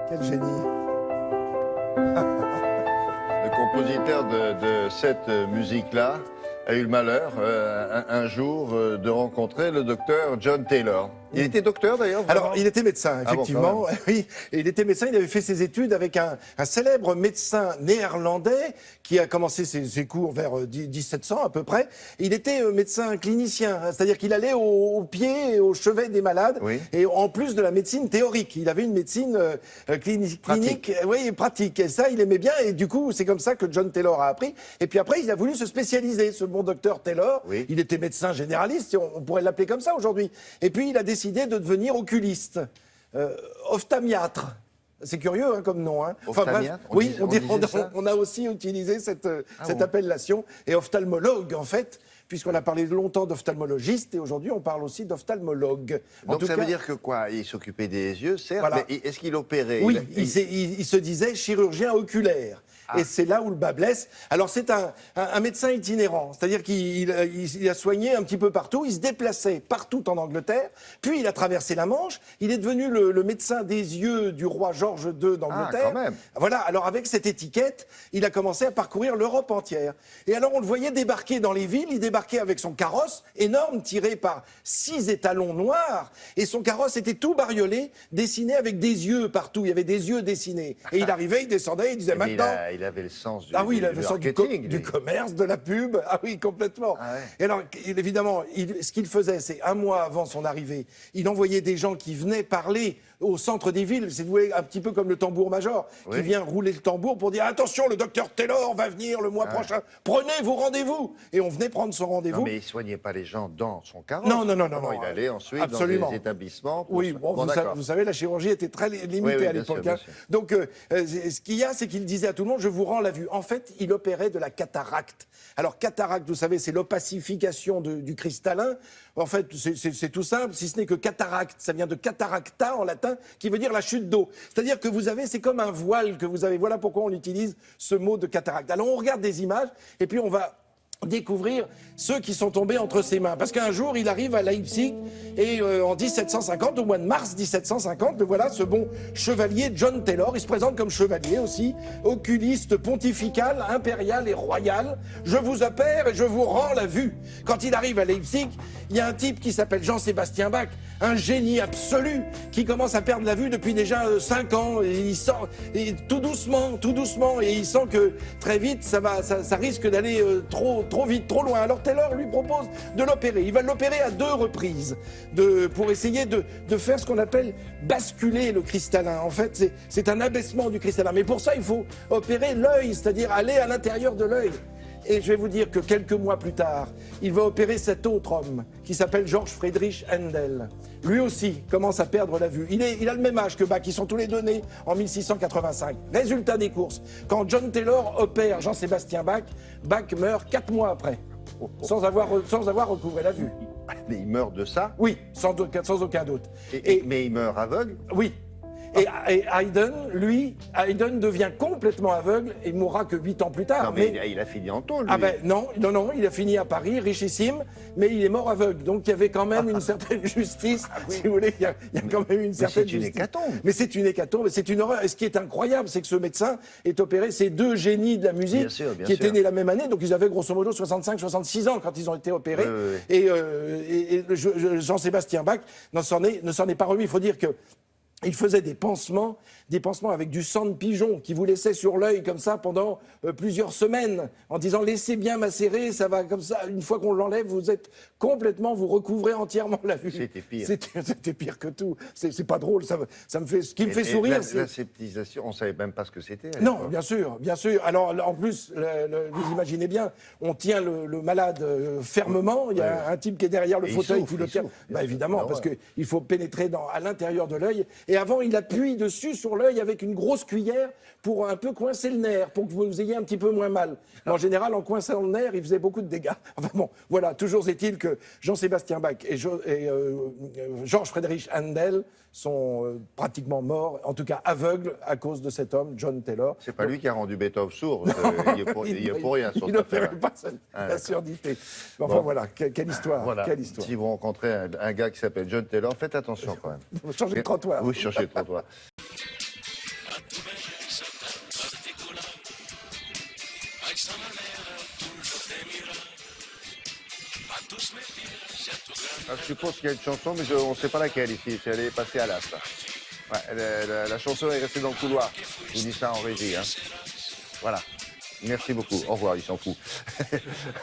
Quel génie. Le compositeur de cette musique-là a eu le malheur un jour de rencontrer le docteur John Taylor. Il était docteur d'ailleurs? Alors, il était médecin, effectivement. Ah bon, oui, et il était médecin, il avait fait ses études avec un célèbre médecin néerlandais qui a commencé ses cours vers 1700 à peu près. Il était médecin clinicien, c'est-à-dire qu'il allait au pied et au chevet des malades, oui. Et en plus de la médecine théorique. Il avait une médecine clinique, oui, pratique. Et ça, il aimait bien, et du coup, c'est comme ça que John Taylor a appris. Et puis après, il a voulu se spécialiser, ce bon docteur Taylor. Oui. Il était médecin généraliste, on pourrait l'appeler comme ça aujourd'hui. Et puis, il a décidé de devenir oculiste, ophtalmiatre. C'est curieux hein, comme nom. Hein. Enfin, bref, oui, on a aussi utilisé cette appellation. Et ophtalmologue, en fait, puisqu'on a parlé longtemps d'ophtalmologiste, et aujourd'hui, on parle aussi d'ophtalmologue. Donc ça veut dire que quoi? Il s'occupait des yeux, certes, voilà. Mais est-ce qu'il opérait? Oui, il se disait chirurgien oculaire. Et c'est là où le bas blesse. Alors c'est un médecin itinérant, c'est-à-dire qu'il a soigné un petit peu partout, il se déplaçait partout en Angleterre, puis il a traversé la Manche, il est devenu le médecin des yeux du roi George II d'Angleterre. Ah, quand même. Voilà, alors avec cette étiquette, il a commencé à parcourir l'Europe entière. Et alors on le voyait débarquer dans les villes, il débarquait avec son carrosse énorme, tiré par 6 étalons noirs, et son carrosse était tout bariolé, dessiné avec des yeux partout, il y avait des yeux dessinés. Et il arrivait, il descendait, il disait maintenant... Il avait le sens du, il avait le sens du commerce, de la pub. Ah oui, complètement. Ah ouais. Et alors, évidemment, ce qu'il faisait, c'est un mois avant son arrivée, il envoyait des gens qui venaient parler au centre des villes, c'est un petit peu comme le tambour-major, qui vient rouler le tambour pour dire « Attention, le docteur Taylor va venir le mois prochain, prenez vos rendez-vous !» Et on venait prendre son rendez-vous. Non, mais il ne soignait pas les gens dans son carrosse. Non. Il allait ensuite dans des établissements. Oui, vous savez, la chirurgie était très limitée à l'époque. Hein. Donc, ce qu'il y a, c'est qu'il disait à tout le monde « Je vous rends la vue ». En fait, il opérait de la cataracte. Alors, cataracte, vous savez, c'est l'opacification du cristallin. En fait, c'est tout simple, si ce n'est que cataracte, ça vient de cataracta en latin, qui veut dire la chute d'eau. C'est-à-dire que vous avez, c'est comme un voile que vous avez. Voilà pourquoi on utilise ce mot de cataracte. Alors, on regarde des images, et puis on va découvrir ceux qui sont tombés entre ses mains. Parce qu'un jour, il arrive à Leipzig, et en 1750, au mois de mars 1750, le voilà, ce bon chevalier John Taylor, il se présente comme chevalier aussi, oculiste pontifical, impérial et royal. Je vous opère et je vous rends la vue. Quand il arrive à Leipzig, il y a un type qui s'appelle Jean-Sébastien Bach, un génie absolu, qui commence à perdre la vue depuis déjà 5 ans, et il sent, et tout doucement, et il sent que très vite, ça risque d'aller trop vite, trop loin. Alors Taylor lui propose de l'opérer. Il va l'opérer à 2 reprises pour essayer de faire ce qu'on appelle basculer le cristallin. En fait, c'est un abaissement du cristallin. Mais pour ça, il faut opérer l'œil, c'est-à-dire aller à l'intérieur de l'œil. Et je vais vous dire que quelques mois plus tard, il va opérer cet autre homme qui s'appelle George Friedrich Händel. Lui aussi commence à perdre la vue. Il a le même âge que Bach, ils sont tous les deux nés en 1685. Résultat des courses, quand John Taylor opère Jean-Sébastien Bach, Bach meurt 4 mois après, sans avoir recouvré la vue. Mais il meurt de ça? Oui, sans aucun doute. Mais il meurt aveugle? Oui. Et Haydn, lui, devient complètement aveugle et mourra que 8 ans plus tard. Non, mais il a fini en tôle, lui. Ah ben non, il a fini à Paris, richissime, mais il est mort aveugle. Donc il y avait quand même une certaine justice, si vous voulez, il y a quand même une certaine justice. Mais c'est une hécatombe. Mais c'est une hécatombe, c'est une horreur. Et ce qui est incroyable, c'est que ce médecin est opéré, ces 2 génies de la musique, qui étaient nés la même année, donc ils avaient grosso modo 65-66 ans quand ils ont été opérés. Et Jean-Sébastien Bach ne s'en est pas remis. Il faut dire que il faisait des pansements avec du sang de pigeon qui vous laissait sur l'œil comme ça pendant plusieurs semaines, en disant laissez bien macérer, ça va comme ça. Une fois qu'on l'enlève, vous recouvrez entièrement la vue. C'était pire. C'était pire que tout. C'est pas drôle, ça me fait, ce qui me fait sourire. L'aseptisation, on ne savait même pas ce que c'était. Non, bien sûr. Alors en plus, vous imaginez bien, on tient le malade fermement. Il y a un type qui est derrière le fauteuil qui le tient. Bah, évidemment, parce qu'il faut pénétrer à l'intérieur de l'œil. Et avant, il appuie dessus sur l'œil l'œil avec une grosse cuillère pour un peu coincer le nerf, pour que vous ayez un petit peu moins mal. En général, en coinçant le nerf, il faisait beaucoup de dégâts. Enfin bon, voilà, toujours est-il que Jean-Sébastien Bach et Georges Friedrich Handel sont pratiquement morts, en tout cas aveugles, à cause de cet homme, John Taylor. C'est pas lui qui a rendu Beethoven sourd, il y a pour rien sur il cette affaire. n'opérait pas la surdité. Enfin voilà, quelle histoire, Voilà. quelle histoire. Si vous rencontrez un gars qui s'appelle John Taylor, faites attention quand même. Changez de trottoir. Oui, changez de trottoir. Alors, je suppose qu'il y a une chanson, mais on ne sait pas laquelle ici. Elle est passée à l'as. Ouais, la chanson est restée dans le couloir. Je vous dis ça en régie. Hein. Voilà. Merci beaucoup. Au revoir, il s'en fout.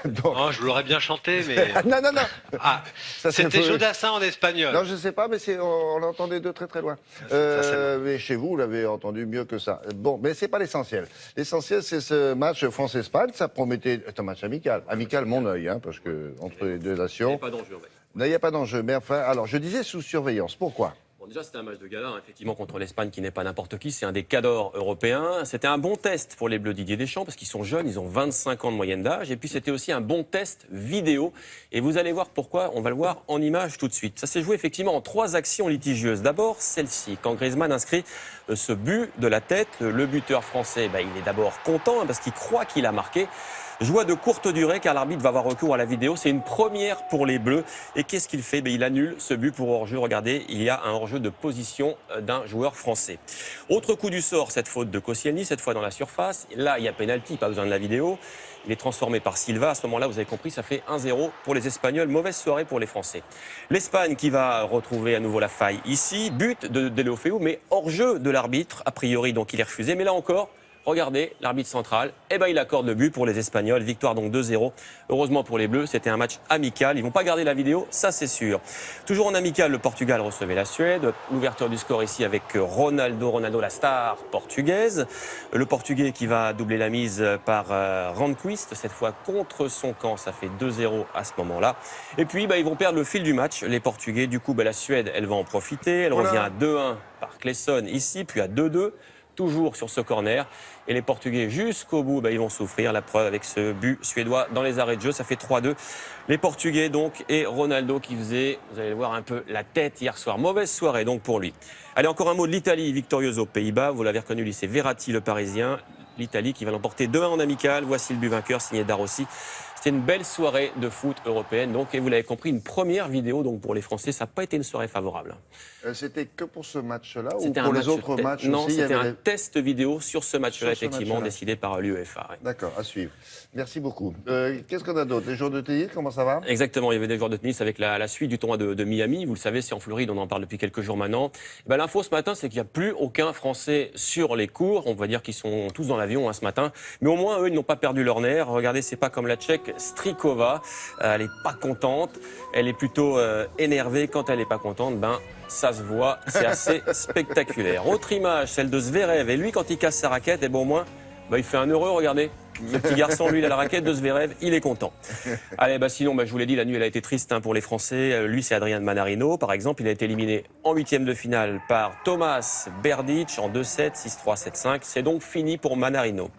Donc... Oh, je vous l'aurais bien chanté, mais... non. Ah, c'était Jodassin en espagnol. Non, je ne sais pas, mais on l'entendait de très très loin. Mais chez vous, vous l'avez entendu mieux que ça. Bon, mais ce n'est pas l'essentiel. L'essentiel, c'est ce match France-Espagne. Ça promettait... C'est un match amical. Amical, mon œil, hein, parce que entre les deux nations... Il n'y a pas d'enjeu, en fait. Non, il n'y a pas d'enjeu. Mais enfin, alors, je disais sous surveillance. Pourquoi ? Bon, déjà, c'était un match de gala, hein, effectivement, contre l'Espagne, qui n'est pas n'importe qui. C'est un des cadors européens. C'était un bon test pour les Bleus Didier Deschamps, parce qu'ils sont jeunes, ils ont 25 ans de moyenne d'âge. Et puis, c'était aussi un bon test vidéo. Et vous allez voir pourquoi. On va le voir en image tout de suite. Ça s'est joué, effectivement, en 3 actions litigieuses. D'abord, celle-ci. Quand Griezmann inscrit ce but de la tête, le buteur français, il est d'abord content, hein, parce qu'il croit qu'il a marqué. Joie de courte durée car l'arbitre va avoir recours à la vidéo. C'est une première pour les Bleus. Et qu'est-ce qu'il fait ? Il annule ce but pour hors-jeu. Regardez, il y a un hors-jeu de position d'un joueur français. Autre coup du sort, cette faute de Koscielny, cette fois dans la surface. Là, il y a pénalty, pas besoin de la vidéo. Il est transformé par Silva. À ce moment-là, vous avez compris, ça fait 1-0 pour les Espagnols. Mauvaise soirée pour les Français. L'Espagne qui va retrouver à nouveau la faille ici. But de Deulofeu, mais hors-jeu de l'arbitre. A priori, donc, il est refusé. Mais là encore... Regardez, l'arbitre central, il accorde le but pour les Espagnols. Victoire donc 2-0. Heureusement pour les Bleus, c'était un match amical. Ils ne vont pas garder la vidéo, ça c'est sûr. Toujours en amical, le Portugal recevait la Suède. L'ouverture du score ici avec Ronaldo, la star portugaise. Le Portugais qui va doubler la mise par Randquist, cette fois contre son camp. Ça fait 2-0 à ce moment-là. Et puis, ils vont perdre le fil du match, les Portugais. Du coup, la Suède, elle va en profiter. Elle revient à 2-1 par Klesson ici, puis à 2-2. Toujours sur ce corner. Et les Portugais, jusqu'au bout, ils vont souffrir. La preuve avec ce but suédois dans les arrêts de jeu, ça fait 3-2. Les Portugais, donc, et Ronaldo qui faisait, vous allez le voir un peu, la tête hier soir. Mauvaise soirée, donc, pour lui. Allez, encore un mot de l'Italie, victorieuse aux Pays-Bas. Vous l'avez reconnu, lui, c'est Verratti, le Parisien. L'Italie qui va l'emporter 2-1 en amical. Voici le but vainqueur, signé Darossi. C'était une belle soirée de foot européenne. Donc, et vous l'avez compris, une première vidéo donc, pour les Français. Ça n'a pas été une soirée favorable. C'était que pour ce match-là ou pour les autres matchs aussi? Non, c'était un test vidéo sur ce match-là, effectivement, décidé par l'UEFA. Ouais. D'accord, à suivre. Merci beaucoup. Qu'est-ce qu'on a d'autre? Les joueurs de tennis, comment ça va? Exactement, il y avait des joueurs de tennis avec la suite du tournoi de Miami. Vous le savez, c'est en Floride, on en parle depuis quelques jours maintenant. L'info ce matin, c'est qu'il n'y a plus aucun Français sur les cours. On va dire qu'ils sont tous dans l'avion ce matin. Mais au moins, eux, ils n'ont pas perdu leur nerf. Regardez, c'est pas comme la Tchèque Strikova. Elle n'est pas contente. Elle est plutôt énervée. Quand elle n'est pas contente, ça se voit, c'est assez spectaculaire. Autre image, celle de Zverev. Et lui, quand il casse sa raquette, au moins, il fait un heureux, regardez. Le petit garçon, lui, il a la raquette de Zverev, il est content. Allez, sinon, je vous l'ai dit, la nuit, elle a été triste pour les Français. Lui, c'est Adrian Manarino, par exemple. Il a été éliminé en 8e de finale par Thomas Berdych en 2-7, 6-3, 7-5. C'est donc fini pour Manarino.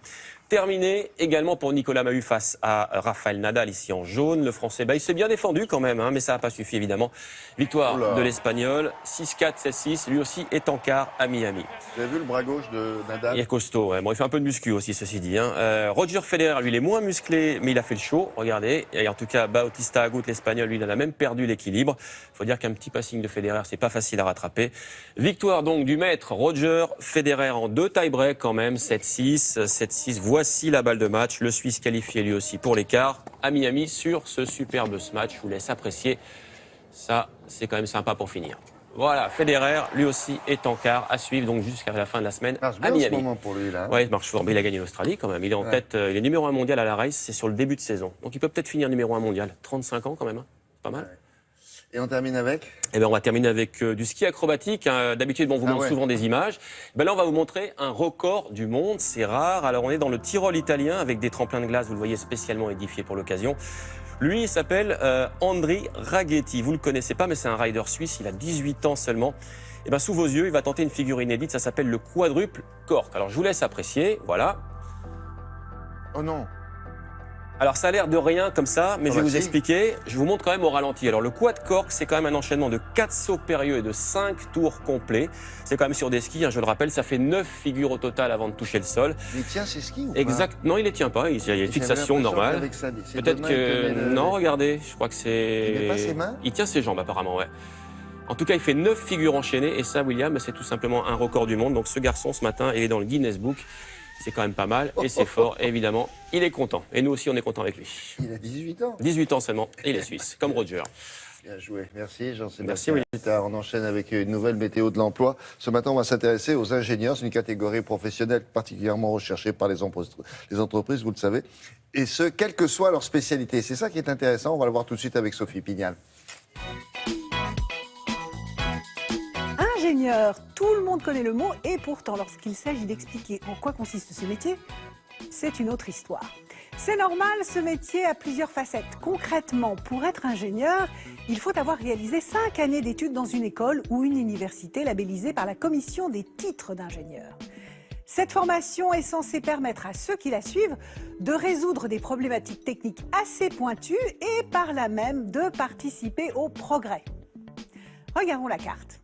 Terminé également pour Nicolas Mahut face à Rafael Nadal, ici en jaune. Le Français, il s'est bien défendu quand même, mais ça n'a pas suffi évidemment. Victoire de l'Espagnol, 6-4, 7-6. Lui aussi est en quart à Miami. Vous avez vu le bras gauche de Nadal? Il est costaud, ouais. Bon, il fait un peu de muscu aussi, ceci dit. Roger Federer, lui, il est moins musclé, mais il a fait le show, regardez. Et en tout cas, Bautista Agut, l'Espagnol, lui, il en a même perdu l'équilibre. Il faut dire qu'un petit passing de Federer, c'est pas facile à rattraper. Victoire donc du maître Roger Federer en 2 tie-break quand même, 7-6, 7-6. Voici la balle de match. Le Suisse qualifié lui aussi pour l'écart à Miami sur ce superbe match. Je vous laisse apprécier. Ça, c'est quand même sympa pour finir. Voilà, Federer, lui aussi, est en quart à suivre donc jusqu'à la fin de la semaine à Miami. En ce moment pour lui, là. Ouais, il marche fort. Mais il a gagné l'Australie quand même. Il est en tête, il est numéro 1 mondial à la race. C'est sur le début de saison. Donc il peut peut-être finir numéro 1 mondial. 35 ans quand même. Pas mal. Et on termine avec Eh ben, on va terminer avec du ski acrobatique. Hein. D'habitude, on vous montre souvent des images. Ben là, on va vous montrer un record du monde. C'est rare. Alors, on est dans le Tyrol italien avec des tremplins de glace. Vous le voyez, spécialement édifiés pour l'occasion. Lui, il s'appelle Andri Raghetti. Vous le connaissez pas, mais c'est un rider suisse. Il a 18 ans seulement. Et ben, sous vos yeux, il va tenter une figure inédite. Ça s'appelle le quadruple cork. Alors, je vous laisse apprécier. Voilà. Oh non. Alors ça a l'air de rien comme ça, mais je vais vous expliquer. Je vous montre quand même au ralenti. Alors le quad cork, c'est quand même un enchaînement de 4 sauts périlleux et de 5 tours complets. C'est quand même sur des skis, hein, je le rappelle, ça fait 9 figures au total avant de toucher le sol. Il tient ses skis ou pas? Exact. Non, il les tient pas, il y a une fixation normale. Peut-être que... Non, regardez, je crois que c'est... Il met pas ses mains? Il tient ses jambes apparemment, ouais. En tout cas, il fait 9 figures enchaînées et ça, William, c'est tout simplement un record du monde. Donc ce garçon, ce matin, il est dans le Guinness Book. C'est quand même pas mal et c'est fort, évidemment. Il est content. Et nous aussi, on est content avec lui. Il a 18 ans. 18 ans seulement. Et il est suisse, comme Roger. Bien joué. Merci Jean-Sébastien. Merci, oui. On enchaîne avec une nouvelle météo de l'emploi. Ce matin, on va s'intéresser aux ingénieurs. C'est une catégorie professionnelle particulièrement recherchée par les entreprises, vous le savez. Et ce, quelle que soit leur spécialité. C'est ça qui est intéressant. On va le voir tout de suite avec Sophie Pignal. Ingénieur, tout le monde connaît le mot et pourtant lorsqu'il s'agit d'expliquer en quoi consiste ce métier, c'est une autre histoire. C'est normal, ce métier a plusieurs facettes. Concrètement, pour être ingénieur, il faut avoir réalisé 5 années d'études dans une école ou une université labellisée par la commission des titres d'ingénieur. Cette formation est censée permettre à ceux qui la suivent de résoudre des problématiques techniques assez pointues et par là même de participer au progrès. Regardons la carte.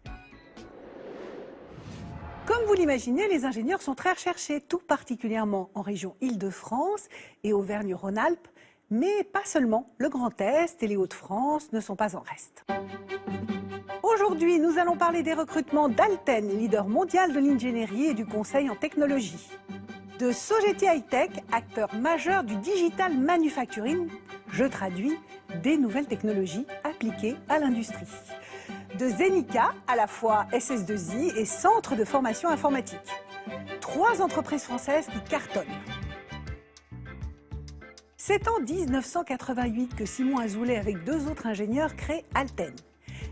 Comme vous l'imaginez, les ingénieurs sont très recherchés, tout particulièrement en région Île-de-France et Auvergne-Rhône-Alpes, mais pas seulement. Le Grand Est et les Hauts-de-France ne sont pas en reste. Aujourd'hui, nous allons parler des recrutements d'Alten, leader mondial de l'ingénierie et du conseil en technologie. De Sogeti High-Tech, acteur majeur du digital manufacturing, je traduis, des nouvelles technologies appliquées à l'industrie. De Zenica, à la fois SS2I et centre de formation informatique. 3 entreprises françaises qui cartonnent. C'est en 1988 que Simon Azoulay, avec 2 autres ingénieurs, crée Alten.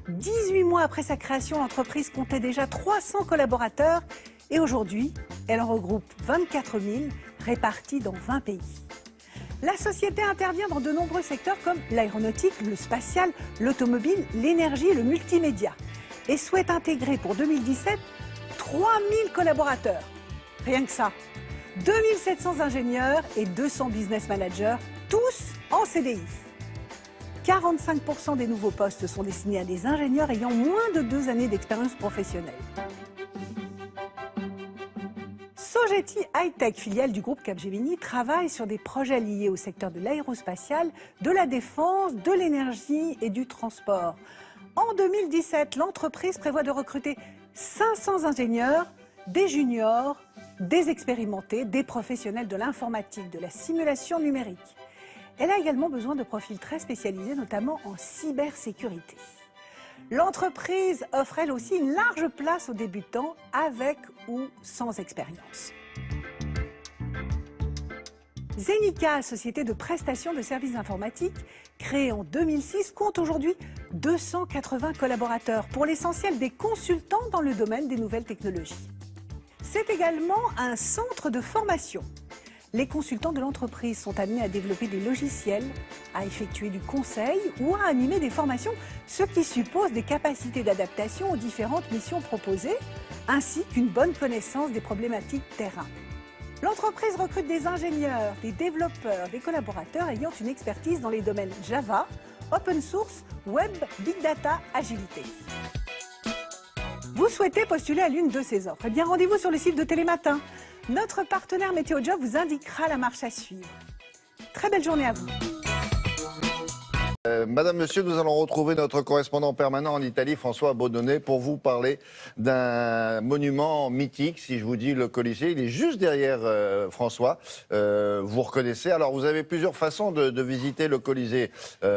18 mois après sa création, l'entreprise comptait déjà 300 collaborateurs et aujourd'hui, elle en regroupe 24 000 répartis dans 20 pays. La société intervient dans de nombreux secteurs comme l'aéronautique, le spatial, l'automobile, l'énergie et le multimédia et souhaite intégrer pour 2017 3000 collaborateurs. Rien que ça. 2700 ingénieurs et 200 business managers, tous en CDI. 45% des nouveaux postes sont destinés à des ingénieurs ayant moins de 2 années d'expérience professionnelle. Sogeti High-Tech, filiale du groupe Capgemini, travaille sur des projets liés au secteur de l'aérospatial, de la défense, de l'énergie et du transport. En 2017, l'entreprise prévoit de recruter 500 ingénieurs, des juniors, des expérimentés, des professionnels de l'informatique, de la simulation numérique. Elle a également besoin de profils très spécialisés, notamment en cybersécurité. L'entreprise offre elle aussi une large place aux débutants avec ou sans expérience. Zenica, société de prestation de services informatiques, créée en 2006, compte aujourd'hui 280 collaborateurs, pour l'essentiel des consultants dans le domaine des nouvelles technologies. C'est également un centre de formation. Les consultants de l'entreprise sont amenés à développer des logiciels, à effectuer du conseil ou à animer des formations, ce qui suppose des capacités d'adaptation aux différentes missions proposées, ainsi qu'une bonne connaissance des problématiques terrain. L'entreprise recrute des ingénieurs, des développeurs, des collaborateurs ayant une expertise dans les domaines Java, Open Source, Web, Big Data, Agilité. Vous souhaitez postuler à l'une de ces offres? Eh bien, rendez-vous sur le site de Télématin. Notre partenaire Météo Job vous indiquera la marche à suivre. Très belle journée à vous. Madame, Monsieur, nous allons retrouver notre correspondant permanent en Italie, François Baudonnet, pour vous parler d'un monument mythique. Si je vous dis le Colisée, il est juste derrière François. Vous reconnaissez. Alors, vous avez plusieurs façons de visiter le Colisée.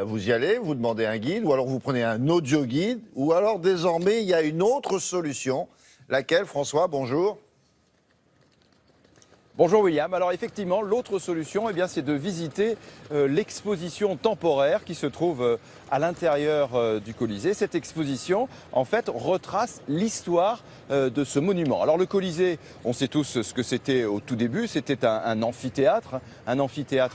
Vous y allez, vous demandez un guide, ou alors vous prenez un audio guide, ou alors désormais, il y a une autre solution. Laquelle, François? Bonjour. Bonjour William. Alors effectivement, l'autre solution, c'est de visiter l'exposition temporaire qui se trouve à l'intérieur du Colisée. Cette exposition, en fait, retrace l'histoire de ce monument. Alors le Colisée, on sait tous ce que c'était au tout début. C'était un amphithéâtre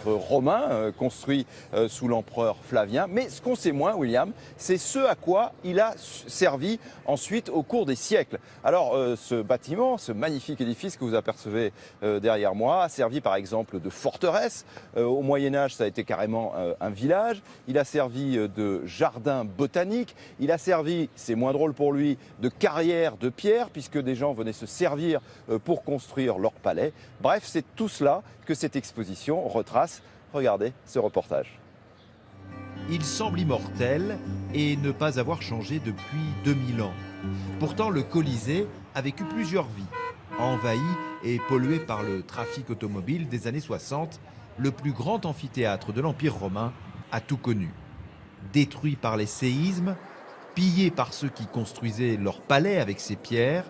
romain construit sous l'empereur Flavien. Mais ce qu'on sait moins, William, c'est ce à quoi il a servi ensuite au cours des siècles. Alors ce bâtiment, ce magnifique édifice que vous apercevez derrière moi, a servi par exemple de forteresse. Au Moyen-Âge, ça a été carrément un village. Il a servi de jardin botanique. Il a servi, c'est moins drôle pour lui, de carrière de pierre, puisque des gens venaient se servir pour construire leur palais. Bref, c'est tout cela que cette exposition retrace. Regardez ce reportage. Il semble immortel et ne pas avoir changé depuis 2000 ans. Pourtant, le Colisée a vécu plusieurs vies. Envahi et pollué par le trafic automobile des années 60, le plus grand amphithéâtre de l'Empire romain a tout connu. Détruit par les séismes, pillé par ceux qui construisaient leur palais avec ses pierres,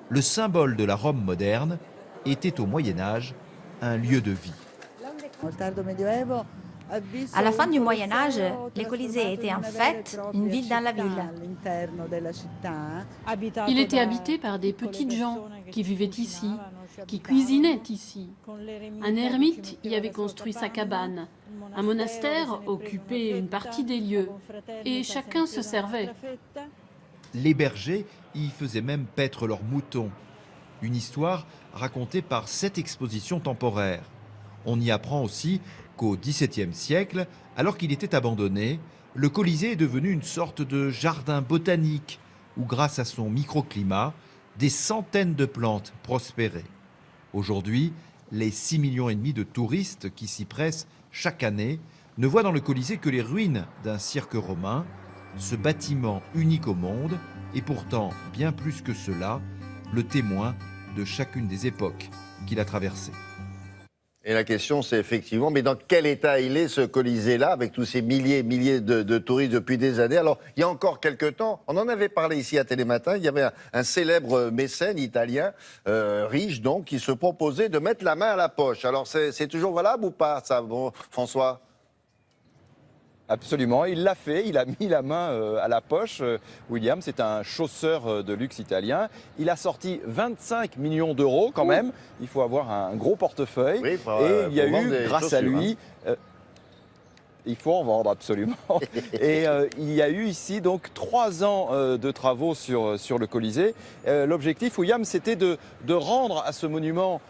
le symbole de la Rome moderne était au Moyen-Âge un lieu de vie. À la fin du Moyen Âge, le Colisée était en fait une ville dans la ville. Il était habité par des petites gens qui vivaient ici, qui cuisinaient ici. Un ermite y avait construit sa cabane. Un monastère occupait une partie des lieux. Et chacun se servait. Les bergers y faisaient même paître leurs moutons. Une histoire racontée par cette exposition temporaire. On y apprend aussi qu'au XVIIe siècle, alors qu'il était abandonné, le Colisée est devenu une sorte de jardin botanique où, grâce à son microclimat, des centaines de plantes prospéraient. Aujourd'hui, les 6,5 millions de touristes qui s'y pressent chaque année ne voient dans le Colisée que les ruines d'un cirque romain. Ce bâtiment unique au monde est pourtant, bien plus que cela, le témoin de chacune des époques qu'il a traversées. Et la question, c'est effectivement, mais dans quel état il est, ce Colisée-là, avec tous ces milliers et milliers de touristes depuis des années? Alors, il y a encore quelques temps, on en avait parlé ici à Télématin, il y avait un célèbre mécène italien, riche donc, qui se proposait de mettre la main à la poche. Alors, c'est toujours valable ou pas, ça, bon, François? Absolument, il l'a fait, il a mis la main à la poche. William, c'est un chausseur de luxe italien. Il a sorti 25 millions d'euros quand même. Il faut avoir un gros portefeuille. Oui, et il y a eu, grâce à lui... Il faut en vendre, absolument. Et il y a eu ici donc 3 ans de travaux sur le Colisée. L'objectif, William, c'était de rendre à ce monument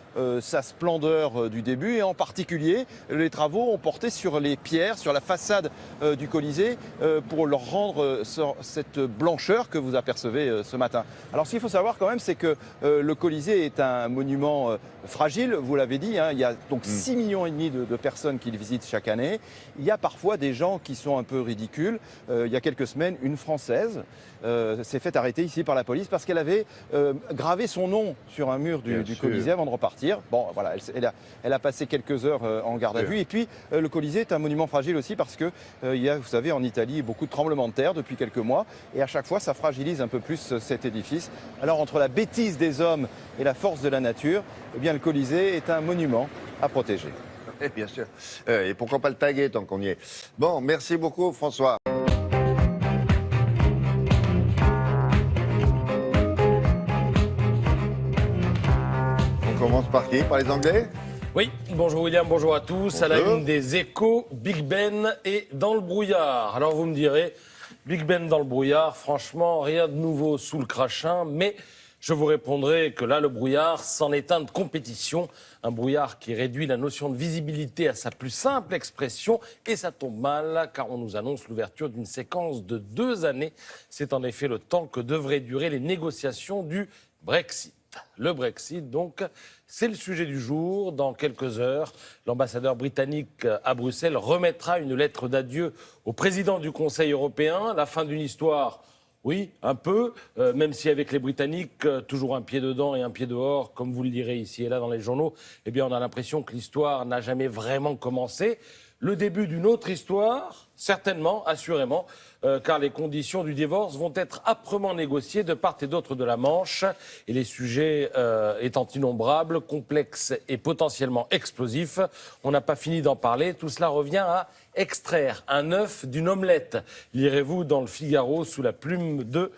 sa splendeur du début, et en particulier, les travaux ont porté sur les pierres, sur la façade du Colisée, pour leur rendre cette blancheur que vous apercevez ce matin. Alors ce qu'il faut savoir quand même, c'est que le Colisée est un monument fragile, vous l'avez dit, hein, il y a donc 6,5 millions de personnes qui le visitent chaque année. Il y a parfois des gens qui sont un peu ridicules. Il y a quelques semaines, une Française s'est fait arrêter ici par la police parce qu'elle avait gravé son nom sur un mur du Colisée avant de repartir. Bon, voilà, elle a passé quelques heures en garde à vue. Et puis, le Colisée est un monument fragile aussi parce que il y a, vous savez, en Italie, beaucoup de tremblements de terre depuis quelques mois. Et à chaque fois, ça fragilise un peu plus cet édifice. Alors, entre la bêtise des hommes et la force de la nature, eh bien, le Colisée est un monument à protéger. Bien sûr. Et pourquoi pas le taguer tant qu'on y est. Bon, merci beaucoup, François. On commence par qui? Par les Anglais? Oui, bonjour William, bonjour à tous. Bonjour. À la une des Échos, Big Ben est dans le brouillard. Alors vous me direz, Big Ben dans le brouillard, franchement, rien de nouveau sous le crachin, mais je vous répondrai que là, le brouillard, c'en est un de compétition. Un brouillard qui réduit la notion de visibilité à sa plus simple expression. Et ça tombe mal, car on nous annonce l'ouverture d'une séquence de 2 années. C'est en effet le temps que devraient durer les négociations du Brexit. Le Brexit, donc, c'est le sujet du jour. Dans quelques heures, l'ambassadeur britannique à Bruxelles remettra une lettre d'adieu au président du Conseil européen. La fin d'une histoire... Oui, un peu, même si avec les Britanniques, toujours un pied dedans et un pied dehors, comme vous le direz ici et là dans les journaux, eh bien on a l'impression que l'histoire n'a jamais vraiment commencé. le début d'une autre histoire, certainement, assurément, car les conditions du divorce vont être âprement négociées de part et d'autre de la Manche, et les sujets étant innombrables, complexes et potentiellement explosifs, on n'a pas fini d'en parler. Tout cela revient à extraire un œuf d'une omelette. Lirez-vous dans le Figaro sous la plume de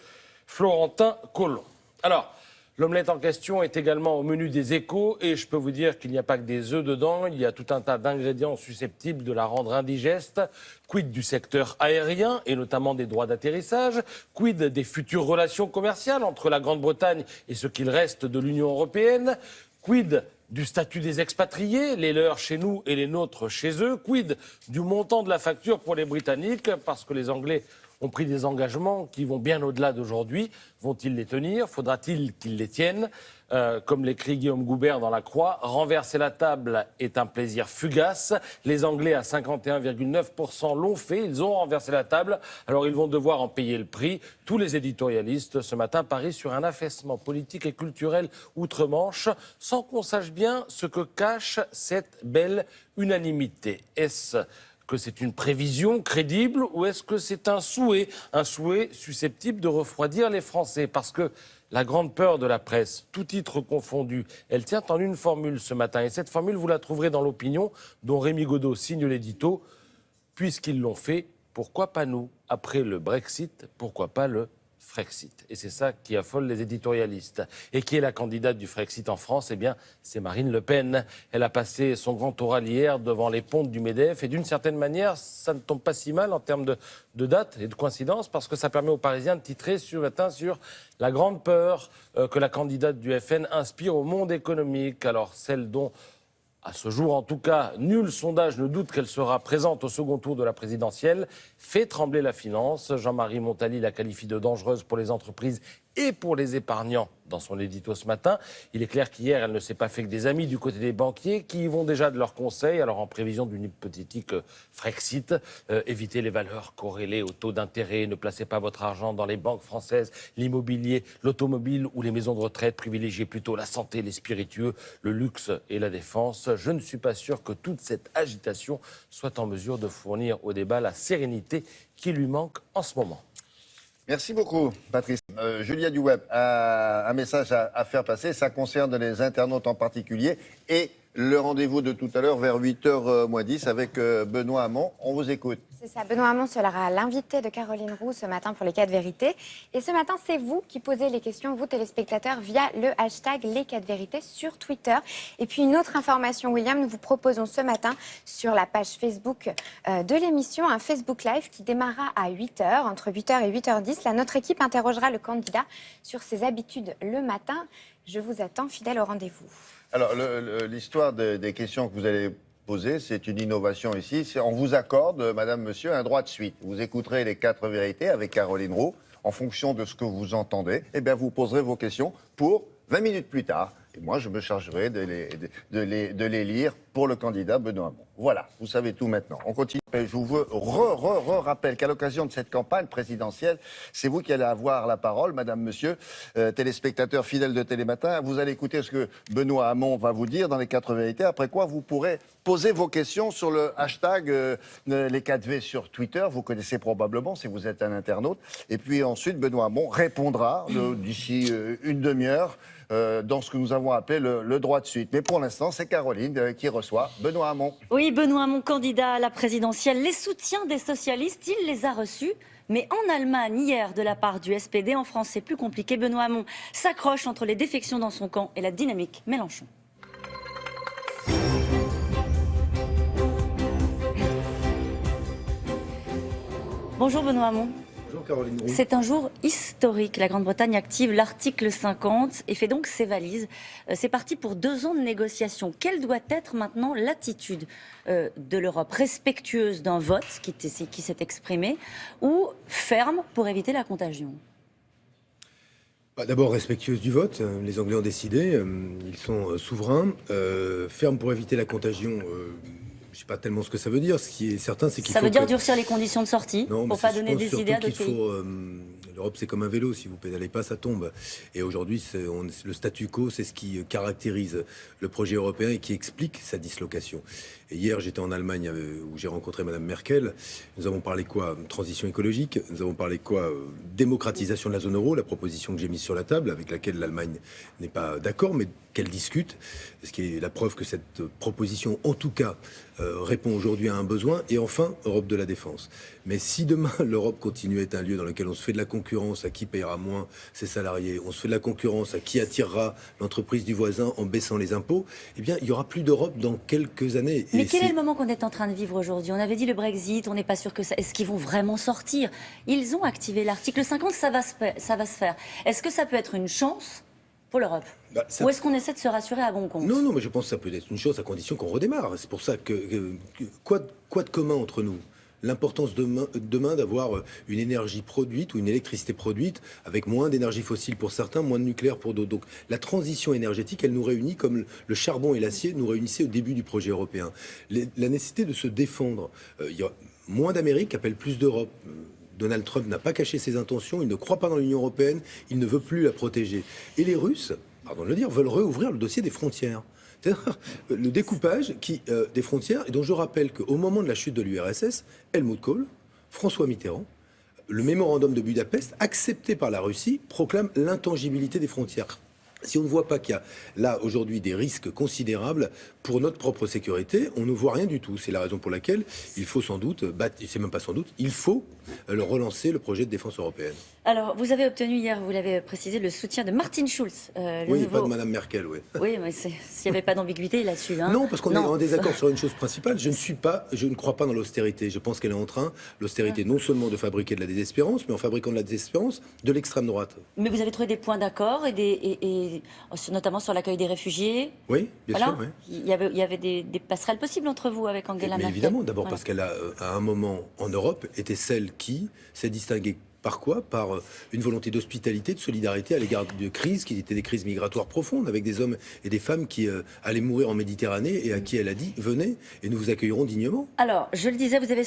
Florentin Collomb. Alors, l'omelette en question est également au menu des Échos et je peux vous dire qu'il n'y a pas que des œufs dedans, il y a tout un tas d'ingrédients susceptibles de la rendre indigeste. Quid du secteur aérien et notamment des droits d'atterrissage? Quid des futures relations commerciales entre la Grande-Bretagne et ce qu'il reste de l'Union européenne? Quid du statut des expatriés, les leurs chez nous et les nôtres chez eux? Quid du montant de la facture pour les Britanniques, parce que les Anglais ont pris des engagements qui vont bien au-delà d'aujourd'hui. Vont-ils les tenir? Faudra-t-il qu'ils les tiennent? Comme l'écrit Guillaume Goubert dans La Croix, renverser la table est un plaisir fugace. Les Anglais, à 51,9%, l'ont fait. Ils ont renversé la table. Alors ils vont devoir en payer le prix. Tous les éditorialistes, ce matin, parient sur un affaissement politique et culturel outre-Manche, sans qu'on sache bien ce que cache cette belle unanimité. Est-ce que c'est une prévision crédible ou est-ce que c'est un souhait susceptible de refroidir les Français? Parce que la grande peur de la presse, tout titre confondu, elle tient en une formule ce matin. Et cette formule, vous la trouverez dans l'Opinion, dont Rémi Godot signe l'édito. Puisqu'ils l'ont fait, pourquoi pas nous? Après le Brexit, pourquoi pas le Frexit? Et c'est ça qui affole les éditorialistes. Et qui est la candidate du Frexit en France? Eh bien, c'est Marine Le Pen. Elle a passé son grand oral hier devant les pontes du MEDEF. Et d'une certaine manière, ça ne tombe pas si mal en termes de date et de coïncidence, parce que ça permet aux Parisiens de titrer ce matin sur la grande peur que la candidate du FN inspire au monde économique. Alors, celle dont, à ce jour en tout cas, nul sondage ne doute qu'elle sera présente au second tour de la présidentielle, fait trembler la finance. Jean-Marie Montali la qualifie de dangereuse pour les entreprises et pour les épargnants dans son édito ce matin. Il est clair qu'hier, elle ne s'est pas fait que des amis du côté des banquiers qui y vont déjà de leurs conseils. Alors en prévision d'une hypothétique Frexit, évitez les valeurs corrélées au taux d'intérêt, ne placez pas votre argent dans les banques françaises, l'immobilier, l'automobile ou les maisons de retraite, privilégiez plutôt la santé, les spiritueux, le luxe et la défense. Je ne suis pas sûr que toute cette agitation soit en mesure de fournir au débat la sérénité qui lui manque en ce moment. Merci beaucoup, Patrice. Julia du Web a un message à faire passer. Ça concerne les internautes en particulier et le rendez-vous de tout à l'heure vers 8h moins 10 avec Benoît Hamon. On vous écoute. C'est ça, Benoît Hamon sera l'invité de Caroline Roux ce matin pour les 4 vérités. Et ce matin, c'est vous qui posez les questions, vous téléspectateurs, via le hashtag les 4 vérités sur Twitter. Et puis une autre information, William, nous vous proposons ce matin sur la page Facebook de l'émission un Facebook Live qui démarrera à 8h, entre 8h et 8h10. Là, notre équipe interrogera le candidat sur ses habitudes le matin. Je vous attends, fidèle au rendez-vous. Alors, l'histoire des questions que vous allez poser, c'est une innovation ici. On vous accorde, madame, monsieur, un droit de suite. Vous écouterez les 4 vérités avec Caroline Roux. En fonction de ce que vous entendez, eh bien, vous poserez vos questions pour 20 minutes plus tard. Et moi, je me chargerai de les lire pour le candidat Benoît Hamon. Voilà, vous savez tout maintenant. On continue. Je vous veux rappelle qu'à l'occasion de cette campagne présidentielle, c'est vous qui allez avoir la parole, madame, monsieur, téléspectateurs fidèles de Télématin. Vous allez écouter ce que Benoît Hamon va vous dire dans les 4 vérités, après quoi vous pourrez poser vos questions sur le hashtag les 4V sur Twitter. Vous connaissez probablement si vous êtes un internaute. Et puis ensuite, Benoît Hamon répondra d'ici une demi-heure dans ce que nous avons appelé le droit de suite. Mais pour l'instant, c'est Caroline qui reçoit Benoît Hamon. Oui, Benoît Hamon, candidat à la présidentielle. Les soutiens des socialistes, il les a reçus. Mais en Allemagne, hier, de la part du SPD, en France, c'est plus compliqué. Benoît Hamon s'accroche entre les défections dans son camp et la dynamique Mélenchon. Bonjour Benoît Hamon. Bonjour Caroline Roux. C'est un jour historique. La Grande-Bretagne active l'article 50 et fait donc ses valises. C'est parti pour 2 ans de négociations. Quelle doit être maintenant l'attitude de l'Europe? Respectueuse d'un vote qui s'est exprimé ou ferme pour éviter la contagion? D'abord respectueuse du vote. Les Anglais ont décidé. Ils sont souverains. Ferme pour éviter la contagion. Je ne sais pas tellement ce que ça veut dire. Ce qui est certain, c'est qu'il faut... Ça veut dire durcir les conditions de sortie pour ne pas donner des idées à d'autres pays. Le L'Europe, c'est comme un vélo, si vous pédalez pas, ça tombe. Et aujourd'hui, le statu quo, c'est ce qui caractérise le projet européen et qui explique sa dislocation. Et hier, j'étais en Allemagne où j'ai rencontré Madame Merkel. Nous avons parlé quoi? Transition écologique. Nous avons parlé quoi? Démocratisation de la zone euro, la proposition que j'ai mise sur la table, avec laquelle l'Allemagne n'est pas d'accord, mais qu'elle discute. Ce qui est la preuve que cette proposition, en tout cas, répond aujourd'hui à un besoin. Et enfin, Europe de la défense. Mais si demain, l'Europe continue à être un lieu dans lequel on se fait de la concurrence à qui payera moins ses salariés, on se fait de la concurrence à qui attirera l'entreprise du voisin en baissant les impôts, eh bien, il n'y aura plus d'Europe dans quelques années. Mais quel est le moment qu'on est en train de vivre aujourd'hui? On avait dit le Brexit, on n'est pas sûr que ça... Est-ce qu'ils vont vraiment sortir? Ils ont activé l'article 50, ça va se faire. Est-ce que ça peut être une chance pour l'Europe? Ou est-ce qu'on essaie de se rassurer à bon compte? Non, mais je pense que ça peut être une chose à condition qu'on redémarre. C'est pour ça quoi de commun entre nous? L'importance demain d'avoir une énergie produite ou une électricité produite avec moins d'énergie fossile pour certains, moins de nucléaire pour d'autres. Donc la transition énergétique, elle nous réunit comme le charbon et l'acier nous réunissaient au début du projet européen. La nécessité de se défendre. Il y a moins d'Amérique qui appelle plus d'Europe. Donald Trump n'a pas caché ses intentions, il ne croit pas dans l'Union européenne, il ne veut plus la protéger. Et les Russes, pardon de le dire, veulent réouvrir le dossier des frontières. C'est-à-dire le découpage des frontières, et dont je rappelle qu'au moment de la chute de l'URSS, Helmut Kohl, François Mitterrand, le mémorandum de Budapest, accepté par la Russie, proclame l'intangibilité des frontières. Si on ne voit pas qu'il y a là aujourd'hui des risques considérables pour notre propre sécurité, on ne voit rien du tout. C'est la raison pour laquelle il faut sans doute, c'est même pas sans doute, il faut relancer le projet de défense européenne. Alors, vous avez obtenu hier, vous l'avez précisé, le soutien de Martin Schulz. Oui, pas de Madame Merkel, oui. Oui, mais s'il n'y avait pas d'ambiguïté là-dessus. Hein. Non, parce qu'on est en désaccord sur une chose principale. Je ne crois pas dans l'austérité. Je pense qu'elle est en train, l'austérité, non seulement de fabriquer de la désespérance, mais en fabriquant de la désespérance, de l'extrême droite. Mais vous avez trouvé des points d'accord, notamment sur l'accueil des réfugiés. Oui, bien sûr. Oui. Il y avait des passerelles possibles entre vous avec Angela Merkel. Évidemment, d'abord parce qu'elle a, à un moment en Europe, été celle qui s'est distinguée. Par quoi? Par une volonté d'hospitalité, de solidarité à l'égard de crises qui étaient des crises migratoires profondes, avec des hommes et des femmes qui allaient mourir en Méditerranée et à qui elle a dit « venez et nous vous accueillerons dignement ». Alors, je le disais, vous avez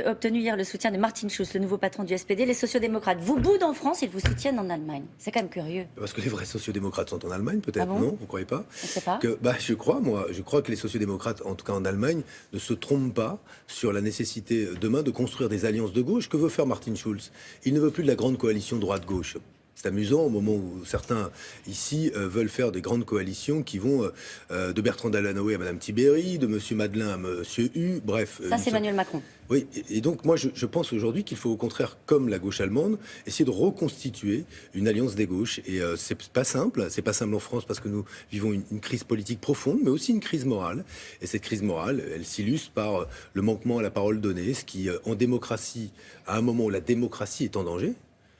obtenu hier le soutien de Martin Schulz, le nouveau patron du SPD. Les sociodémocrates vous boudent en France, ils vous soutiennent en Allemagne. C'est quand même curieux. Parce que les vrais sociodémocrates sont en Allemagne, peut-être, ah bon? Non? Vous ne croyez pas? Je ne sais pas. Je crois que les sociodémocrates, en tout cas en Allemagne, ne se trompent pas sur la nécessité demain de construire des alliances de gauche. Que veut faire Martin Schulz? Il ne veut plus de la grande coalition droite-gauche. C'est amusant au moment où certains ici veulent faire des grandes coalitions qui vont de Bertrand Delanoë à Madame Tiberi, de Monsieur Madelin à Monsieur Hu, bref. Ça, c'est Emmanuel Macron. Oui, et donc moi je pense aujourd'hui qu'il faut au contraire, comme la gauche allemande, essayer de reconstituer une alliance des gauches. Et c'est pas simple en France parce que nous vivons une crise politique profonde, mais aussi une crise morale. Et cette crise morale, elle s'illustre par le manquement à la parole donnée, ce qui, en démocratie, à un moment où la démocratie est en danger,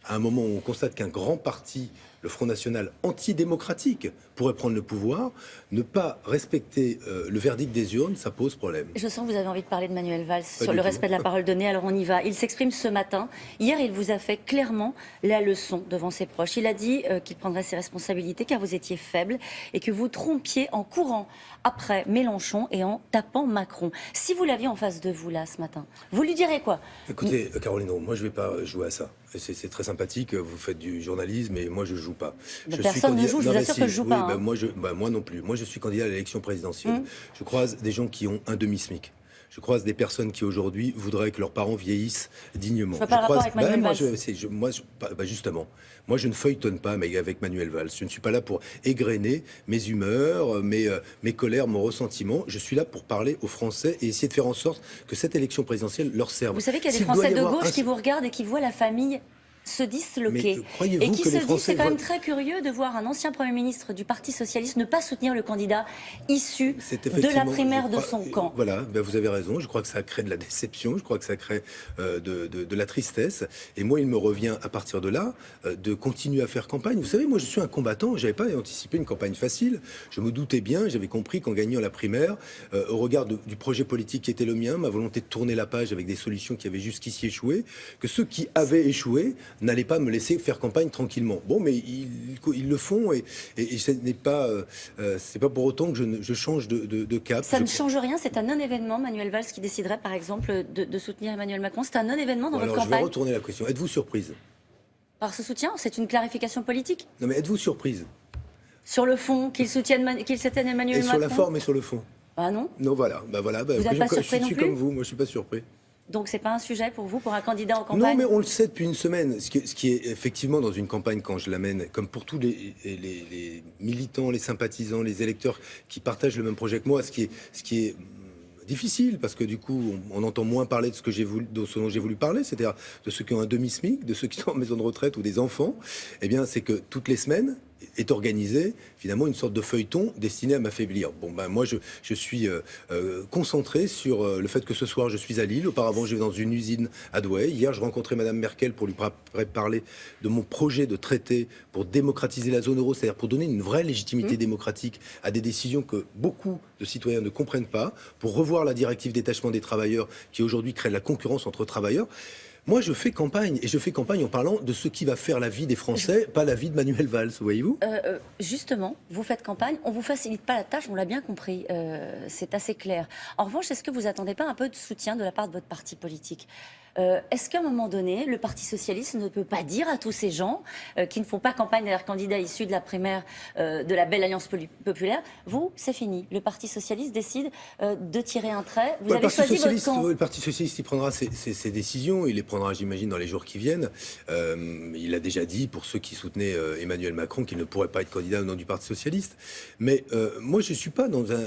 à un moment où on constate qu'un grand parti, le Front National antidémocratique, pourrait prendre le pouvoir, ne pas respecter le verdict des urnes, ça pose problème. Je sens que vous avez envie de parler de Manuel Valls sur le respect de la parole donnée, alors on y va. Il s'exprime ce matin. Hier, il vous a fait clairement la leçon devant ses proches. Il a dit qu'il prendrait ses responsabilités car vous étiez faible et que vous trompiez en courant après Mélenchon et en tapant Macron. Si vous l'aviez en face de vous là ce matin, vous lui direz quoi? Écoutez, Caroline, moi je ne vais pas jouer à ça. C'est très sympathique, vous faites du journalisme et moi je ne joue pas. Personne ne joue, je vous assure que je ne joue pas. Hein. Moi non plus. Moi je suis candidat à l'élection présidentielle. Je croise des gens qui ont un demi-SMIC. Je croise des personnes qui aujourd'hui voudraient que leurs parents vieillissent dignement. Je vois pas le rapport avec Manuel Valls. Justement, moi je ne feuilletonne pas avec Manuel Valls. Je ne suis pas là pour égrener mes humeurs, mes colères, mon ressentiment. Je suis là pour parler aux Français et essayer de faire en sorte que cette élection présidentielle leur serve. Vous savez qu'il y a des Français de gauche qui vous regardent et qui voient la famille se disloquer. Et qui se disent, c'est quand même très curieux de voir un ancien Premier ministre du Parti Socialiste ne pas soutenir le candidat issu de la primaire de son camp. Voilà, vous avez raison, je crois que ça crée de la déception, je crois que ça crée de la tristesse. Et moi, il me revient à partir de là de continuer à faire campagne. Vous savez, moi je suis un combattant, je n'avais pas anticipé une campagne facile. Je me doutais bien, j'avais compris qu'en gagnant la primaire, au regard du projet politique qui était le mien, ma volonté de tourner la page avec des solutions qui avaient jusqu'ici échoué, que ceux qui avaient échoué n'allez pas me laisser faire campagne tranquillement. Bon, mais ils le font et ce n'est pas, c'est pas pour autant que je change de cap. Ça ne change rien, c'est un non-événement, Manuel Valls, qui déciderait par exemple de soutenir Emmanuel Macron. C'est un non-événement dans votre campagne. Je vais retourner la question. Êtes-vous surprise? par ce soutien? C'est une clarification politique? Non mais êtes-vous surprise? Sur le fond, qu'ils soutiennent Emmanuel Macron? Et sur la forme et sur le fond? Ah non. Non, voilà. Vous n'êtes pas surpris non Je suis plus? comme vous, moi je suis pas surpris. Donc c'est pas un sujet pour vous, pour un candidat en campagne? Non, mais on le sait depuis une semaine. Ce qui est effectivement dans une campagne, quand je l'amène, comme pour tous les militants, les sympathisants, les électeurs qui partagent le même projet que moi, ce qui est difficile, parce que du coup, on entend moins parler de ce dont j'ai voulu parler, c'est-à-dire de ceux qui ont un demi-SMIC, de ceux qui sont en maison de retraite ou des enfants. Eh bien, c'est que toutes les semaines est organisé finalement une sorte de feuilleton destiné à m'affaiblir. Bon, ben moi je suis concentré sur le fait que ce soir je suis à Lille. Auparavant, je vais dans une usine à Douai. Hier, je rencontrais Madame Merkel pour lui parler de mon projet de traité pour démocratiser la zone euro, c'est-à-dire pour donner une vraie légitimité démocratique à des décisions que beaucoup de citoyens ne comprennent pas, pour revoir la directive détachement des travailleurs qui aujourd'hui crée la concurrence entre travailleurs. Moi, je fais campagne, et je fais campagne en parlant de ce qui va faire la vie des Français, pas la vie de Manuel Valls, voyez-vous ? Justement, vous faites campagne, on ne vous facilite pas la tâche, on l'a bien compris, c'est assez clair. En revanche, est-ce que vous n'attendez pas un peu de soutien de la part de votre parti politique ? Est-ce qu'à un moment donné, le Parti socialiste ne peut pas dire à tous ces gens qui ne font pas campagne derrière candidat issu de la primaire de la belle alliance populaire, vous, c'est fini. Le Parti socialiste décide de tirer un trait. Vous avez choisi votre camp. Le Parti socialiste, il prendra ses décisions. Il les prendra, j'imagine, dans les jours qui viennent. Il a déjà dit, pour ceux qui soutenaient Emmanuel Macron, qu'il ne pourrait pas être candidat au nom du Parti socialiste. Mais moi, je suis pas dans un...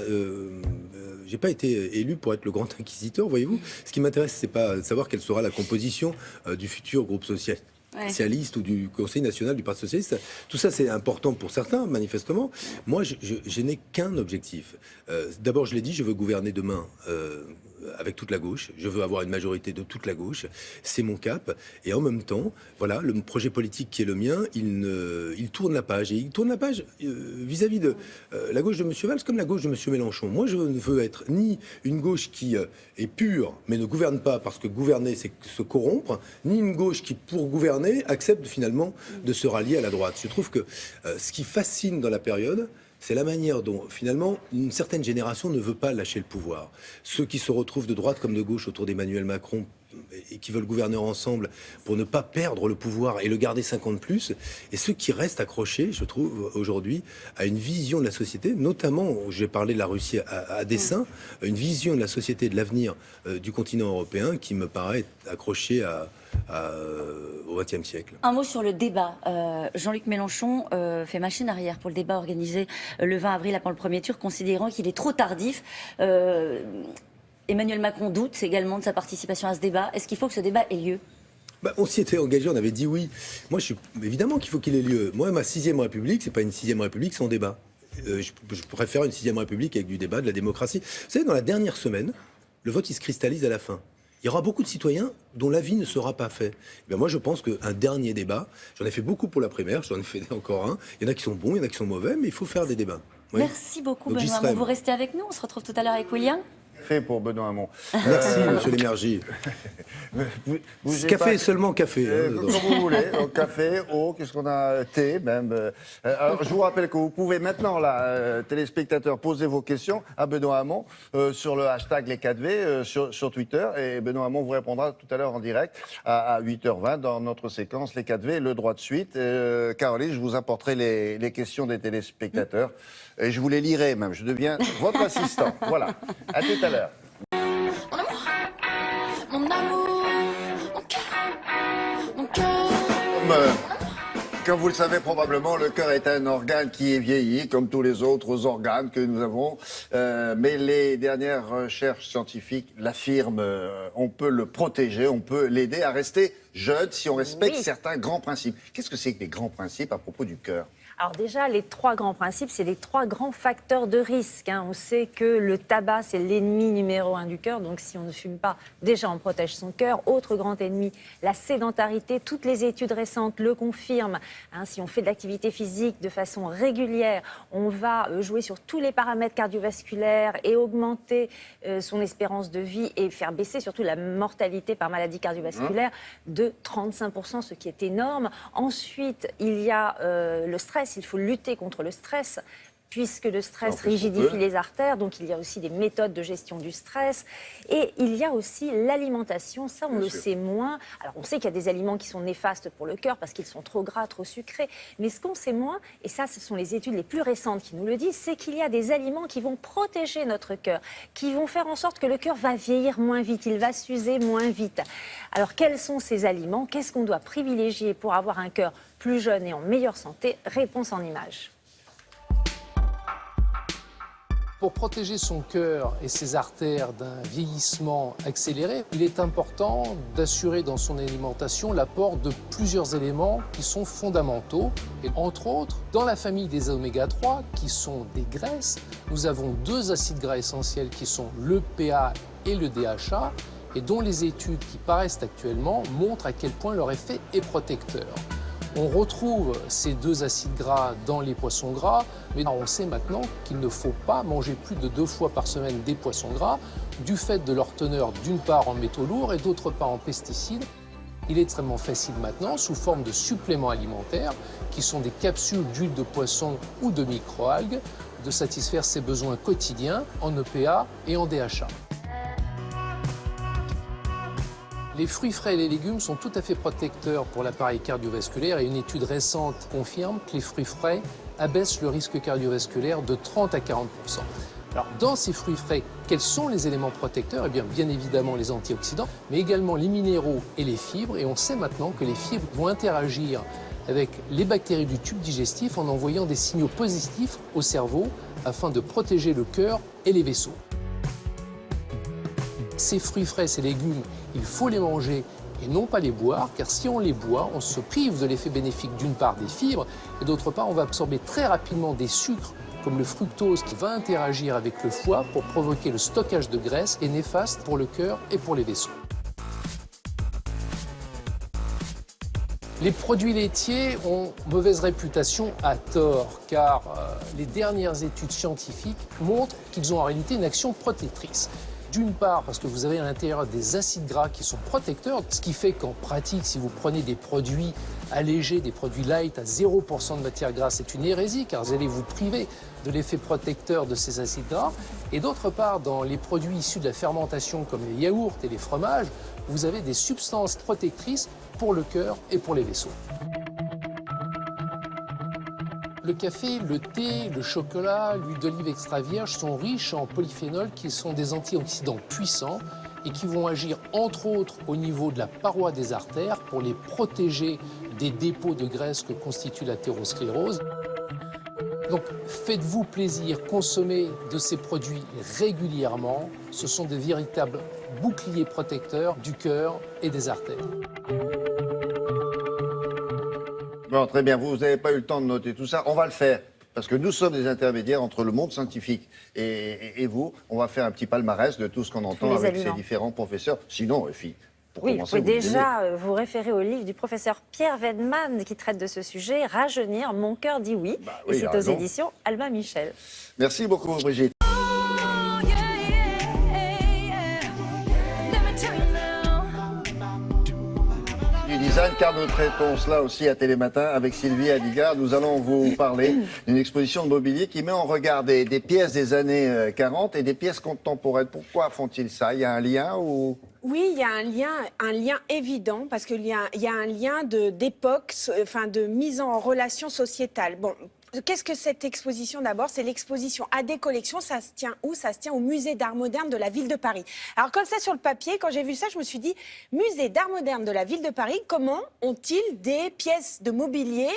j'ai pas été élu pour être le grand inquisiteur, voyez-vous. Ce qui m'intéresse, c'est pas de savoir quelle sera la composition du futur groupe socialiste ou du Conseil national du Parti socialiste. Tout ça, c'est important pour certains, manifestement. Moi, je n'ai qu'un objectif. D'abord, je l'ai dit, je veux gouverner demain avec toute la gauche. Je veux avoir une majorité de toute la gauche. C'est mon cap. Et en même temps, voilà, le projet politique qui est le mien, il tourne la page. Et il tourne la page vis-à-vis de la gauche de M. Valls comme la gauche de M. Mélenchon. Moi, je ne veux être ni une gauche qui est pure, mais ne gouverne pas parce que gouverner, c'est se corrompre, ni une gauche qui, pour gouverner, accepte finalement de se rallier à la droite. Je trouve que ce qui fascine dans la période, c'est la manière dont, finalement, une certaine génération ne veut pas lâcher le pouvoir. Ceux qui se retrouvent de droite comme de gauche autour d'Emmanuel Macron et qui veulent gouverner ensemble pour ne pas perdre le pouvoir et le garder 50 plus, et ceux qui restent accrochés, je trouve, aujourd'hui, à une vision de la société, notamment, j'ai parlé de la Russie à dessein, une vision de la société et de l'avenir du continent européen qui me paraît accrochée au XXe siècle. Un mot sur le débat. Jean-Luc Mélenchon fait machine arrière pour le débat organisé le 20 avril avant le premier tour, considérant qu'il est trop tardif. Emmanuel Macron doute également de sa participation à ce débat. Est-ce qu'il faut que ce débat ait lieu ? On s'y était engagé, on avait dit oui. Moi, évidemment qu'il faut qu'il ait lieu. Moi, ma 6e République, c'est pas une 6e République sans débat. Je préfère une 6e République avec du débat, de la démocratie. Vous savez, dans la dernière semaine, le vote, il se cristallise à la fin. Il y aura beaucoup de citoyens dont l'avis ne sera pas fait. Moi, je pense qu'un dernier débat, j'en ai fait beaucoup pour la primaire, j'en ai fait encore un. Il y en a qui sont bons, il y en a qui sont mauvais, mais il faut faire des débats. Oui. Merci beaucoup, Benoît Hamon. Vous restez avec nous, on se retrouve tout à l'heure avec William. Fait pour Benoît Hamon. Merci, monsieur Lémergie. Café, seulement café. Comme vous voulez, donc café, eau, qu'est-ce qu'on a, thé même. Alors, je vous rappelle que vous pouvez maintenant, là, téléspectateurs, poser vos questions à Benoît Hamon sur le hashtag les 4V sur Twitter. Et Benoît Hamon vous répondra tout à l'heure en direct à 8h20 dans notre séquence les 4V, le droit de suite. Caroline, je vous apporterai les questions des téléspectateurs. Et je vous les lirai même. Je deviens votre assistant. Voilà. À tout à l'heure. Mon amour, mon cœur, mon cœur. Comme vous le savez probablement, le cœur est un organe qui est vieilli, comme tous les autres organes que nous avons. Mais les dernières recherches scientifiques l'affirment. On peut le protéger, on peut l'aider à rester jeune si on respecte certains grands principes. Qu'est-ce que c'est que les grands principes à propos du cœur ? Alors déjà, les 3 grands principes, c'est les 3 grands facteurs de risque. On sait que le tabac, c'est l'ennemi numéro 1 du cœur. Donc si on ne fume pas, déjà on protège son cœur. Autre grand ennemi, la sédentarité. Toutes les études récentes le confirment. Si on fait de l'activité physique de façon régulière, on va jouer sur tous les paramètres cardiovasculaires et augmenter son espérance de vie et faire baisser surtout la mortalité par maladie cardiovasculaire de 35%, ce qui est énorme. Ensuite, il y a le stress. Il faut lutter contre le stress. puisque le stress Alors, rigidifie les artères, donc il y a aussi des méthodes de gestion du stress, et il y a aussi l'alimentation, ça on le sait moins. Alors on sait qu'il y a des aliments qui sont néfastes pour le cœur parce qu'ils sont trop gras, trop sucrés, mais ce qu'on sait moins, et ça ce sont les études les plus récentes qui nous le disent, c'est qu'il y a des aliments qui vont protéger notre cœur, qui vont faire en sorte que le cœur va vieillir moins vite, il va s'user moins vite. Alors quels sont ces aliments? Qu'est-ce qu'on doit privilégier pour avoir un cœur plus jeune et en meilleure santé? Réponse en images. Pour protéger son cœur et ses artères d'un vieillissement accéléré, il est important d'assurer dans son alimentation l'apport de plusieurs éléments qui sont fondamentaux. Et entre autres, dans la famille des oméga 3, qui sont des graisses, nous avons 2 acides gras essentiels qui sont l'EPA et le DHA, et dont les études qui paraissent actuellement montrent à quel point leur effet est protecteur. On retrouve ces 2 acides gras dans les poissons gras, mais on sait maintenant qu'il ne faut pas manger plus de 2 fois par semaine des poissons gras, du fait de leur teneur d'une part en métaux lourds et d'autre part en pesticides. Il est extrêmement facile maintenant, sous forme de suppléments alimentaires, qui sont des capsules d'huile de poisson ou de microalgues, de satisfaire ses besoins quotidiens en EPA et en DHA. Les fruits frais et les légumes sont tout à fait protecteurs pour l'appareil cardiovasculaire et une étude récente confirme que les fruits frais abaissent le risque cardiovasculaire de 30 à 40%. Alors, dans ces fruits frais, quels sont les éléments protecteurs? Eh bien, bien évidemment les antioxydants, mais également les minéraux et les fibres. Et on sait maintenant que les fibres vont interagir avec les bactéries du tube digestif en envoyant des signaux positifs au cerveau afin de protéger le cœur et les vaisseaux. Ces fruits frais, ces légumes, il faut les manger et non pas les boire, car si on les boit, on se prive de l'effet bénéfique d'une part des fibres, et d'autre part, on va absorber très rapidement des sucres, comme le fructose, qui va interagir avec le foie pour provoquer le stockage de graisse et néfaste pour le cœur et pour les vaisseaux. Les produits laitiers ont mauvaise réputation à tort, car les dernières études scientifiques montrent qu'ils ont en réalité une action protectrice. D'une part, parce que vous avez à l'intérieur des acides gras qui sont protecteurs, ce qui fait qu'en pratique, si vous prenez des produits allégés, des produits light à 0% de matière grasse, c'est une hérésie, car vous allez vous priver de l'effet protecteur de ces acides gras. Et d'autre part, dans les produits issus de la fermentation, comme les yaourts et les fromages, vous avez des substances protectrices pour le cœur et pour les vaisseaux. Le café, le thé, le chocolat, l'huile d'olive extra vierge sont riches en polyphénols qui sont des antioxydants puissants et qui vont agir entre autres au niveau de la paroi des artères pour les protéger des dépôts de graisse que constitue l'athérosclérose. Donc faites-vous plaisir, consommez de ces produits régulièrement. Ce sont des véritables boucliers protecteurs du cœur et des artères. Bon, très bien. Vous n'avez pas eu le temps de noter tout ça. On va le faire. Parce que nous sommes des intermédiaires entre le monde scientifique et vous. On va faire un petit palmarès de tout ce qu'on entend avec ces différents professeurs. Sinon, oui, vous pouvez déjà vous référer au livre du professeur Pierre Wedman qui traite de ce sujet, Rajeunir, mon cœur dit oui. Et c'est aux éditions Albin Michel. Merci beaucoup, Brigitte. Design, car nous traitons cela aussi à Télématin avec Sylvie Adigard. Nous allons vous parler d'une exposition de mobilier qui met en regard des pièces des années 40 et des pièces contemporaines. Pourquoi font-ils ça? Il y a un lien ou... Oui, il y a un lien évident, parce qu'il y a un lien d'époque, enfin de mise en relation sociétale. Bon. Qu'est-ce que cette exposition d'abord? C'est l'exposition AD Collection. Ça se tient où? Ça se tient au musée d'art moderne de la ville de Paris. Alors comme ça sur le papier, quand j'ai vu ça, je me suis dit, musée d'art moderne de la ville de Paris, comment ont-ils des pièces de mobilier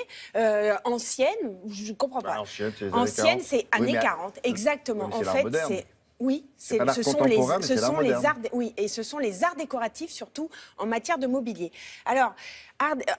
anciennes? Je ne comprends pas. Anciennes, c'est années 40, exactement. En fait, c'est... Oui, ce sont les arts décoratifs, surtout en matière de mobilier. Alors,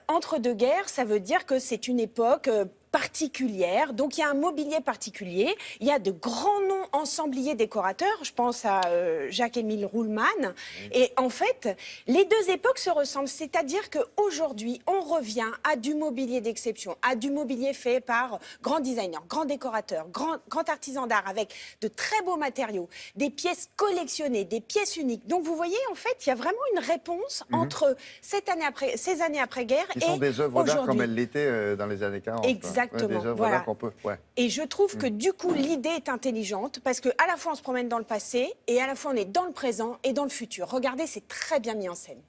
entre-deux-guerres, ça veut dire que c'est une époque particulière. Donc, il y a un mobilier particulier. Il y a de grands noms ensembliers décorateurs. Je pense à Jacques-Émile Ruhlmann. Et en fait, les deux époques se ressemblent. C'est-à-dire qu'aujourd'hui, on revient à du mobilier d'exception, à du mobilier fait par grands designers, grands décorateurs, grands artisans d'art avec de très beaux matériaux, des pièces collectionnées, des pièces uniques. Donc, vous voyez, en fait, il y a vraiment une réponse entre ces années après-guerre et qui sont des œuvres d'art comme elles l'étaient dans les années 40. Exactement. Exactement. Des œuvres voilà. là qu'on peut. Ouais. Et je trouve que du coup, l'idée est intelligente parce qu'à la fois on se promène dans le passé et à la fois on est dans le présent et dans le futur. Regardez, c'est très bien mis en scène.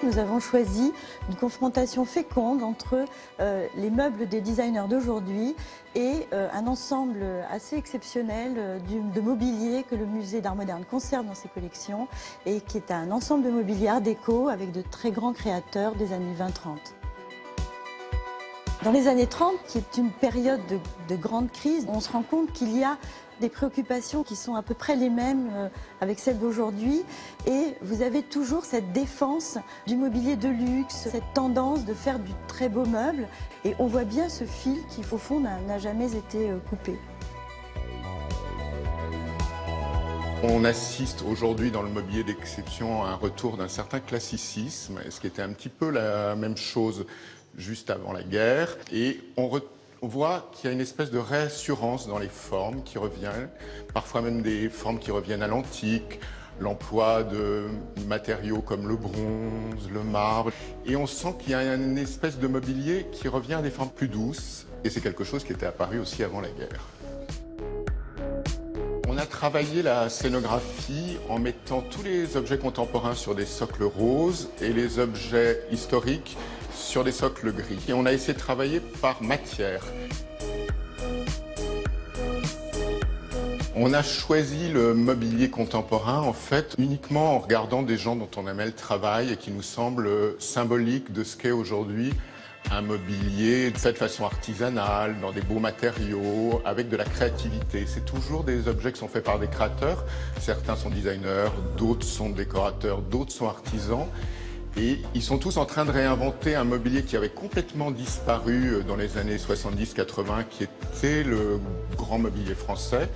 Nous avons choisi une confrontation féconde entre les meubles des designers d'aujourd'hui et un ensemble assez exceptionnel de mobilier que le musée d'art moderne conserve dans ses collections et qui est un ensemble de mobilier art déco avec de très grands créateurs des années 20-30. Dans les années 30, qui est une période de grande crise, on se rend compte qu'il y a des préoccupations qui sont à peu près les mêmes avec celles d'aujourd'hui. Et vous avez toujours cette défense du mobilier de luxe, cette tendance de faire du très beau meuble. Et on voit bien ce fil qui, au fond, n'a jamais été coupé. On assiste aujourd'hui dans le mobilier d'exception à un retour d'un certain classicisme, ce qui était un petit peu la même chose juste avant la guerre. Et on voit qu'il y a une espèce de réassurance dans les formes qui reviennent, parfois même des formes qui reviennent à l'antique, l'emploi de matériaux comme le bronze, le marbre. Et on sent qu'il y a une espèce de mobilier qui revient à des formes plus douces. Et c'est quelque chose qui était apparu aussi avant la guerre. On a travaillé la scénographie en mettant tous les objets contemporains sur des socles roses et les objets historiques sur des socles gris. Et on a essayé de travailler par matière. On a choisi le mobilier contemporain, en fait, uniquement en regardant des gens dont on aimait le travail et qui nous semblent symboliques de ce qu'est aujourd'hui un mobilier fait de façon artisanale, dans des beaux matériaux, avec de la créativité. C'est toujours des objets qui sont faits par des créateurs. Certains sont designers, d'autres sont décorateurs, d'autres sont artisans. Et ils sont tous en train de réinventer un mobilier qui avait complètement disparu dans les années 70-80, qui était le grand mobilier français,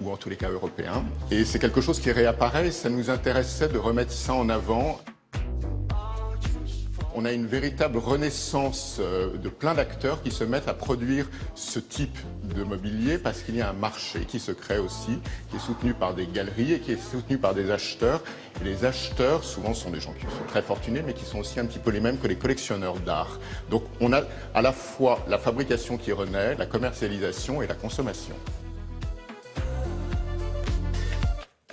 ou en tous les cas européen. Et c'est quelque chose qui réapparaît, et ça nous intéressait de remettre ça en avant. On a une véritable renaissance de plein d'acteurs qui se mettent à produire ce type de mobilier parce qu'il y a un marché qui se crée aussi, qui est soutenu par des galeries et qui est soutenu par des acheteurs. Et les acheteurs, souvent, sont des gens qui sont très fortunés, mais qui sont aussi un petit peu les mêmes que les collectionneurs d'art. Donc on a à la fois la fabrication qui renaît, la commercialisation et la consommation.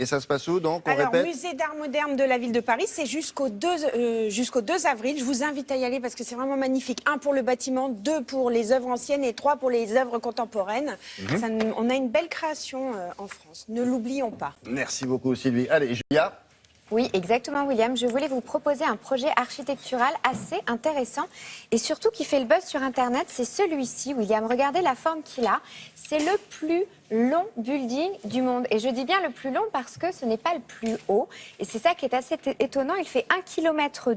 Et ça se passe où, donc? On Alors, répète. musée d'art moderne de la ville de Paris, c'est jusqu'au 2 avril. Je vous invite à y aller parce que c'est vraiment magnifique. 1 pour le bâtiment, 2 pour les œuvres anciennes et 3 pour les œuvres contemporaines. On a une belle création en France. Ne l'oublions pas. Merci beaucoup, Sylvie. Allez, Julia. Oui, exactement, William. Je voulais vous proposer un projet architectural assez intéressant et surtout qui fait le buzz sur Internet. C'est celui-ci, William. Regardez la forme qu'il a. C'est le plus long building du monde. Et je dis bien le plus long parce que ce n'est pas le plus haut. Et c'est ça qui est assez étonnant. Il fait 1,2 km.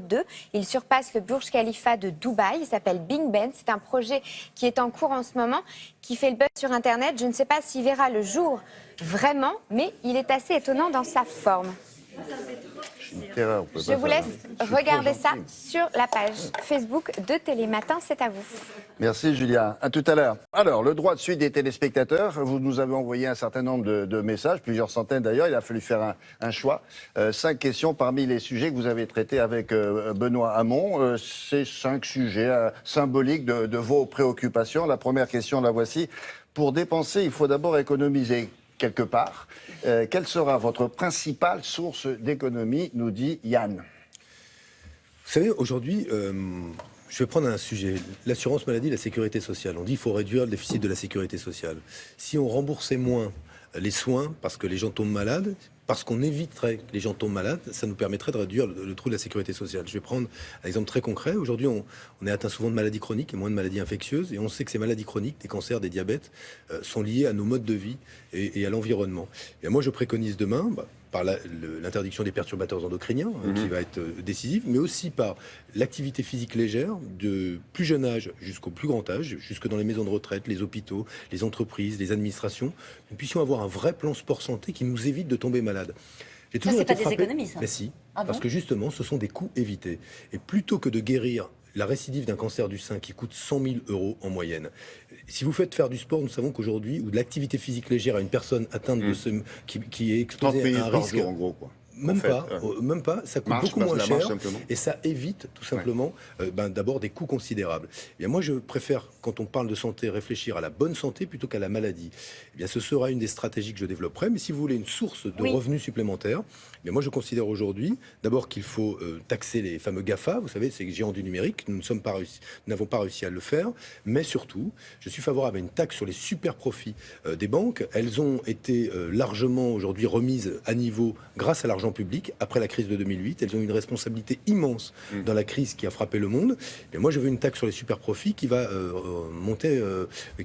Il surpasse le Burj Khalifa de Dubaï. Il s'appelle Big Ben. C'est un projet qui est en cours en ce moment, qui fait le buzz sur Internet. Je ne sais pas s'il verra le jour vraiment, mais il est assez étonnant dans sa forme. Je vous laisse regarder ça sur la page Facebook de Télématin. C'est à vous. Merci, Julia. À tout à l'heure. Alors, le droit de suite des téléspectateurs. Vous nous avez envoyé un certain nombre de messages, plusieurs centaines d'ailleurs. Il a fallu faire un choix. 5 questions parmi les sujets que vous avez traités avec Benoît Hamon. Ces 5 sujets symboliques de vos préoccupations. La première question, la voici. Pour dépenser, il faut d'abord économiser quelque part. Quelle sera votre principale source d'économie, nous dit Yann? Vous savez, aujourd'hui, je vais prendre un sujet. L'assurance maladie, la sécurité sociale. On dit qu'il faut réduire le déficit de la sécurité sociale. Si on remboursait moins les soins parce que les gens tombent malades, parce qu'on éviterait que les gens tombent malades, ça nous permettrait de réduire le trou de la sécurité sociale. Je vais prendre un exemple très concret. Aujourd'hui, on est atteint souvent de maladies chroniques et moins de maladies infectieuses. Et on sait que ces maladies chroniques, des cancers, des diabètes, sont liées à nos modes de vie et à l'environnement. Et moi, je préconise demain, par l'interdiction des perturbateurs endocriniens, qui va être décisive, mais aussi par l'activité physique légère, de plus jeune âge jusqu'au plus grand âge, jusque dans les maisons de retraite, les hôpitaux, les entreprises, les administrations, nous puissions avoir un vrai plan sport santé qui nous évite de tomber malade. Ça, c'est pas des économies, ça. Mais si, Ah bon? parce que justement, ce sont des coûts évités. Et plutôt que de guérir la récidive d'un cancer du sein qui coûte 100 000 € en moyenne. Si vous faites faire du sport, nous savons qu'aujourd'hui, ou de l'activité physique légère à une personne atteinte de qui est exposée à un risque... jour, en gros, quoi. Même pas, ça coûte beaucoup moins cher et ça évite tout simplement d'abord des coûts considérables. Eh bien, moi je préfère, quand on parle de santé, réfléchir à la bonne santé plutôt qu'à la maladie. Eh bien, ce sera une des stratégies que je développerai, mais si vous voulez une source de revenus supplémentaires, eh bien, moi je considère aujourd'hui d'abord qu'il faut taxer les fameux GAFA, vous savez, ces géants du numérique, nous n'avons pas réussi à le faire, mais surtout, je suis favorable à une taxe sur les super profits des banques. Elles ont été largement aujourd'hui remises à niveau grâce à l'argent public après la crise de 2008. Elles ont une responsabilité immense dans la crise qui a frappé le monde. Mais moi, je veux une taxe sur les super profits qui va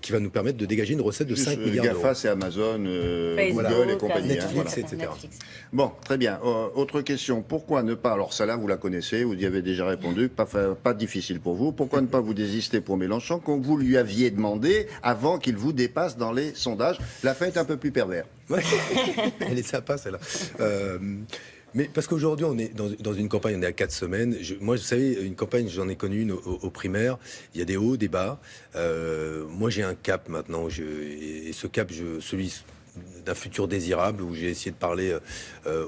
qui va nous permettre de dégager une recette de 5 milliards d'euros. GAFA, c'est Amazon, Google et compagnie. Netflix, etc. Netflix. Bon, très bien. Autre question. Pourquoi ne pas, alors celle-là, vous la connaissez, vous y avez déjà répondu, pas difficile pour vous. Pourquoi ne pas vous désister pour Mélenchon quand vous lui aviez demandé avant qu'il vous dépasse dans les sondages? La fin est un peu plus pervers. Ouais. Elle est sympa, celle-là. Mais parce qu'aujourd'hui, on est dans une campagne, on est à 4 semaines. Moi, vous savez, une campagne, j'en ai connu une au primaire. Il y a des hauts, des bas. Moi, j'ai un cap maintenant. Et ce cap, celui d'un futur désirable, où j'ai essayé de parler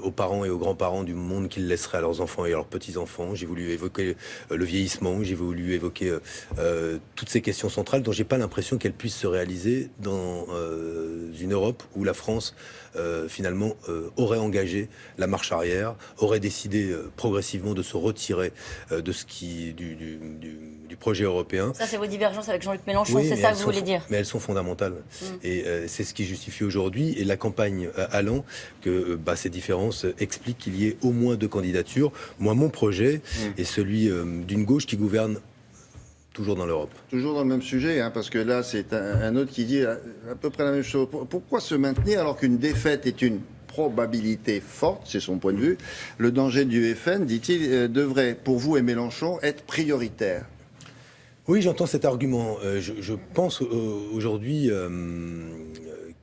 aux parents et aux grands-parents du monde qu'ils laisseraient à leurs enfants et à leurs petits-enfants. J'ai voulu évoquer le vieillissement, j'ai voulu évoquer toutes ces questions centrales dont j'ai pas l'impression qu'elles puissent se réaliser dans une Europe où la France finalement aurait engagé la marche arrière, aurait décidé progressivement de se retirer de ce qui du projet européen. Ça, c'est vos divergences avec Jean-Luc Mélenchon, c'est ça que vous voulez dire? Mais elles sont fondamentales. Et c'est ce qui justifie aujourd'hui, et la campagne allant, que ces différences expliquent qu'il y ait au moins 2 candidatures. Moi, mon projet est celui d'une gauche qui gouverne toujours dans l'Europe. Toujours dans le même sujet, parce que là, c'est un autre qui dit à peu près la même chose. Pourquoi se maintenir alors qu'une défaite est une probabilité forte, c'est son point de vue? Le danger du FN, dit-il, devrait, pour vous et Mélenchon, être prioritaire. Oui, j'entends cet argument. Je pense aujourd'hui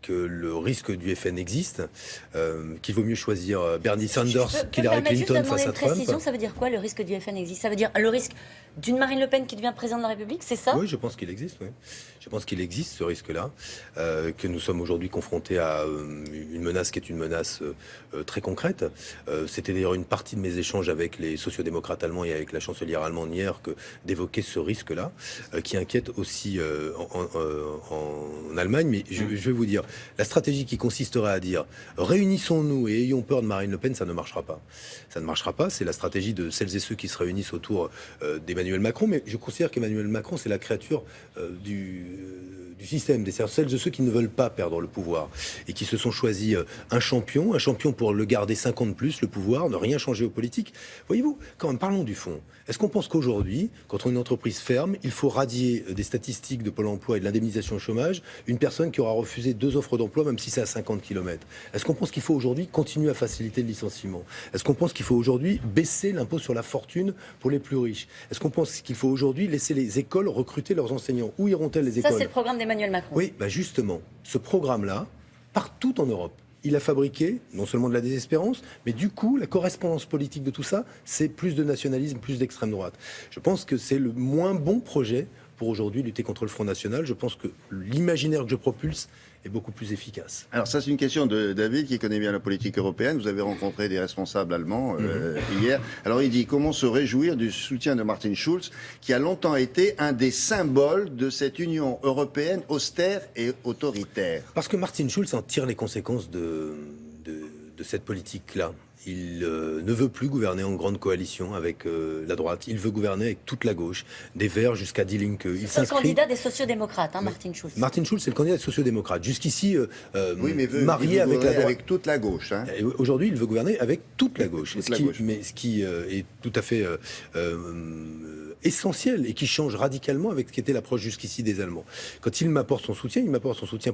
que le risque du FN existe, qu'il vaut mieux choisir Bernie Sanders qu'Hillary Clinton face à Trump. Précision, ça veut dire quoi, le risque du FN existe? Ça veut dire le risque d'une Marine Le Pen qui devient présidente de la République, c'est ça? Oui, je pense qu'il existe. Oui. Je pense qu'il existe ce risque-là, que nous sommes aujourd'hui confrontés à une menace qui est une menace très concrète. C'était d'ailleurs une partie de mes échanges avec les sociodémocrates allemands et avec la chancelière allemande hier que d'évoquer ce risque-là, qui inquiète aussi en Allemagne. Mais je vais vous dire, la stratégie qui consisterait à dire réunissons-nous et ayons peur de Marine Le Pen, ça ne marchera pas. Ça ne marchera pas. C'est la stratégie de celles et ceux qui se réunissent autour d'Emmanuel Macron. Mais je considère qu'Emmanuel Macron, c'est la créature du système, celles de ceux qui ne veulent pas perdre le pouvoir et qui se sont choisis un champion pour le garder 5 ans de plus, le pouvoir, ne rien changer aux politiques. Voyez-vous, quand même, parlons du fond. Est-ce qu'on pense qu'aujourd'hui, quand on est une entreprise ferme, il faut radier des statistiques de Pôle emploi et de l'indemnisation au chômage une personne qui aura refusé 2 offres d'emploi, même si c'est à 50 km? Est-ce qu'on pense qu'il faut aujourd'hui continuer à faciliter le licenciement? Est-ce qu'on pense qu'il faut aujourd'hui baisser l'impôt sur la fortune pour les plus riches? Est-ce qu'on pense qu'il faut aujourd'hui laisser les écoles recruter leurs enseignants? Où iront-elles les écoles? Ça, c'est le programme d'Emmanuel Macron. Oui, justement, ce programme-là, partout en Europe, il a fabriqué non seulement de la désespérance, mais du coup, la correspondance politique de tout ça, c'est plus de nationalisme, plus d'extrême droite. Je pense que c'est le moins bon projet pour aujourd'hui lutter contre le Front National. Je pense que l'imaginaire que je propulse est beaucoup plus efficace. Alors ça, c'est une question de David qui connaît bien la politique européenne. Vous avez rencontré des responsables allemands hier. Alors il dit, comment se réjouir du soutien de Martin Schulz, qui a longtemps été un des symboles de cette Union européenne austère et autoritaire? Parce que Martin Schulz en tire les conséquences de cette politique-là. Il ne veut plus gouverner en grande coalition avec la droite. Il veut gouverner avec toute la gauche, des Verts jusqu'à Die Linke. C'est le candidat des sociodémocrates, Martin Schulz. Martin Schulz, c'est le candidat des sociodémocrates. Jusqu'ici, oui, mais marié avec la droite. Avec toute la gauche. Aujourd'hui, il veut gouverner avec toute la gauche. Mais ce qui est tout à fait essentiel et qui change radicalement avec ce qui était l'approche jusqu'ici des Allemands. Quand il m'apporte son soutien,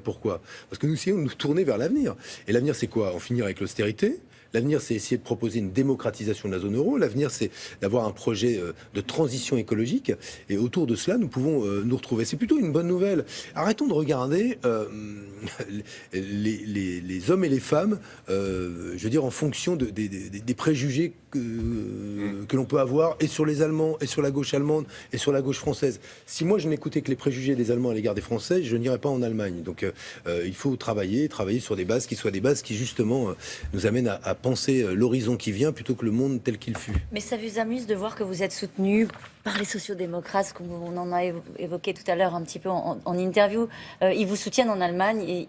pourquoi? Parce que nous essayons de nous tourner vers l'avenir. Et l'avenir, c'est quoi? En finir avec l'austérité. L'avenir, c'est essayer de proposer une démocratisation de la zone euro. L'avenir, c'est d'avoir un projet de transition écologique. Et autour de cela, nous pouvons nous retrouver. C'est plutôt une bonne nouvelle. Arrêtons de regarder les hommes et les femmes, je veux dire, en fonction des préjugés que l'on peut avoir et sur les Allemands, et sur la gauche allemande, et sur la gauche française. Si moi je n'écoutais que les préjugés des Allemands à l'égard des Français, je n'irais pas en Allemagne. Donc il faut travailler sur des bases qui soient des bases qui justement nous amènent à penser l'horizon qui vient plutôt que le monde tel qu'il fut. Mais ça vous amuse de voir que vous êtes soutenu par les sociodémocrates, comme on en a évoqué tout à l'heure un petit peu en interview. Ils vous soutiennent en Allemagne et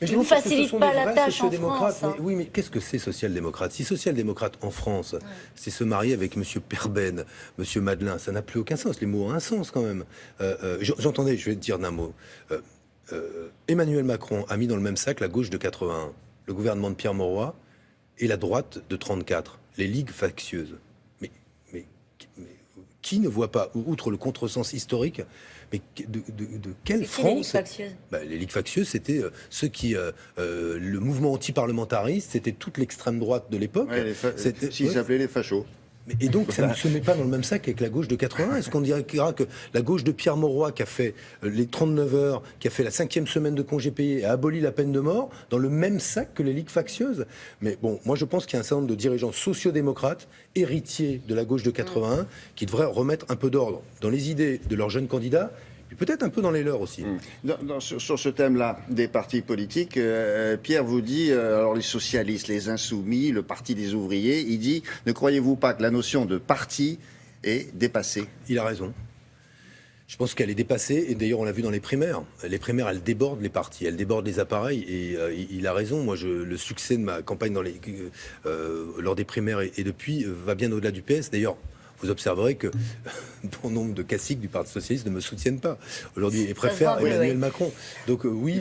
ils ne vous facilitent pas la tâche en France. Mais, oui, mais qu'est-ce que c'est social-démocrate? Si social-démocrate en France, c'est se marier avec M. Perben, M. Madelin, ça n'a plus aucun sens. Les mots ont un sens quand même. J'entendais, je vais te dire d'un mot. Emmanuel Macron a mis dans le même sac la gauche de 81, le gouvernement de Pierre Mauroy et la droite de 34, les ligues factieuses. Mais qui ne voit pas, outre le contresens historique, mais de quelle France? Les ligues factieuses Les ligues factieuses, c'était ceux qui... le mouvement antiparlementariste, c'était toute l'extrême droite de l'époque. S'ils s'appelaient les fachos. Et donc, ça ne se met pas dans le même sac avec la gauche de 81. Est-ce qu'on dira que la gauche de Pierre Mauroy, qui a fait les 39 heures, qui a fait la 5e semaine de congé payé, a aboli la peine de mort, dans le même sac que les ligues factieuses? Mais bon, moi je pense qu'il y a un certain nombre de dirigeants sociodémocrates, héritiers de la gauche de 81, qui devraient remettre un peu d'ordre dans les idées de leurs jeunes candidats, et peut-être un peu dans les leurs aussi. Sur ce thème-là, des partis politiques, Pierre vous dit, alors les socialistes, les insoumis, le parti des ouvriers, il dit, ne croyez-vous pas que la notion de parti est dépassée? Il a raison. Je pense qu'elle est dépassée, et d'ailleurs on l'a vu dans les primaires. Les primaires, elles débordent les partis, elles débordent les appareils, et il a raison. Moi, le succès de ma campagne lors des primaires et depuis va bien au-delà du PS. D'ailleurs, vous observerez que bon nombre de caciques du Parti socialiste ne me soutiennent pas aujourd'hui et préfèrent Emmanuel Macron. Donc oui,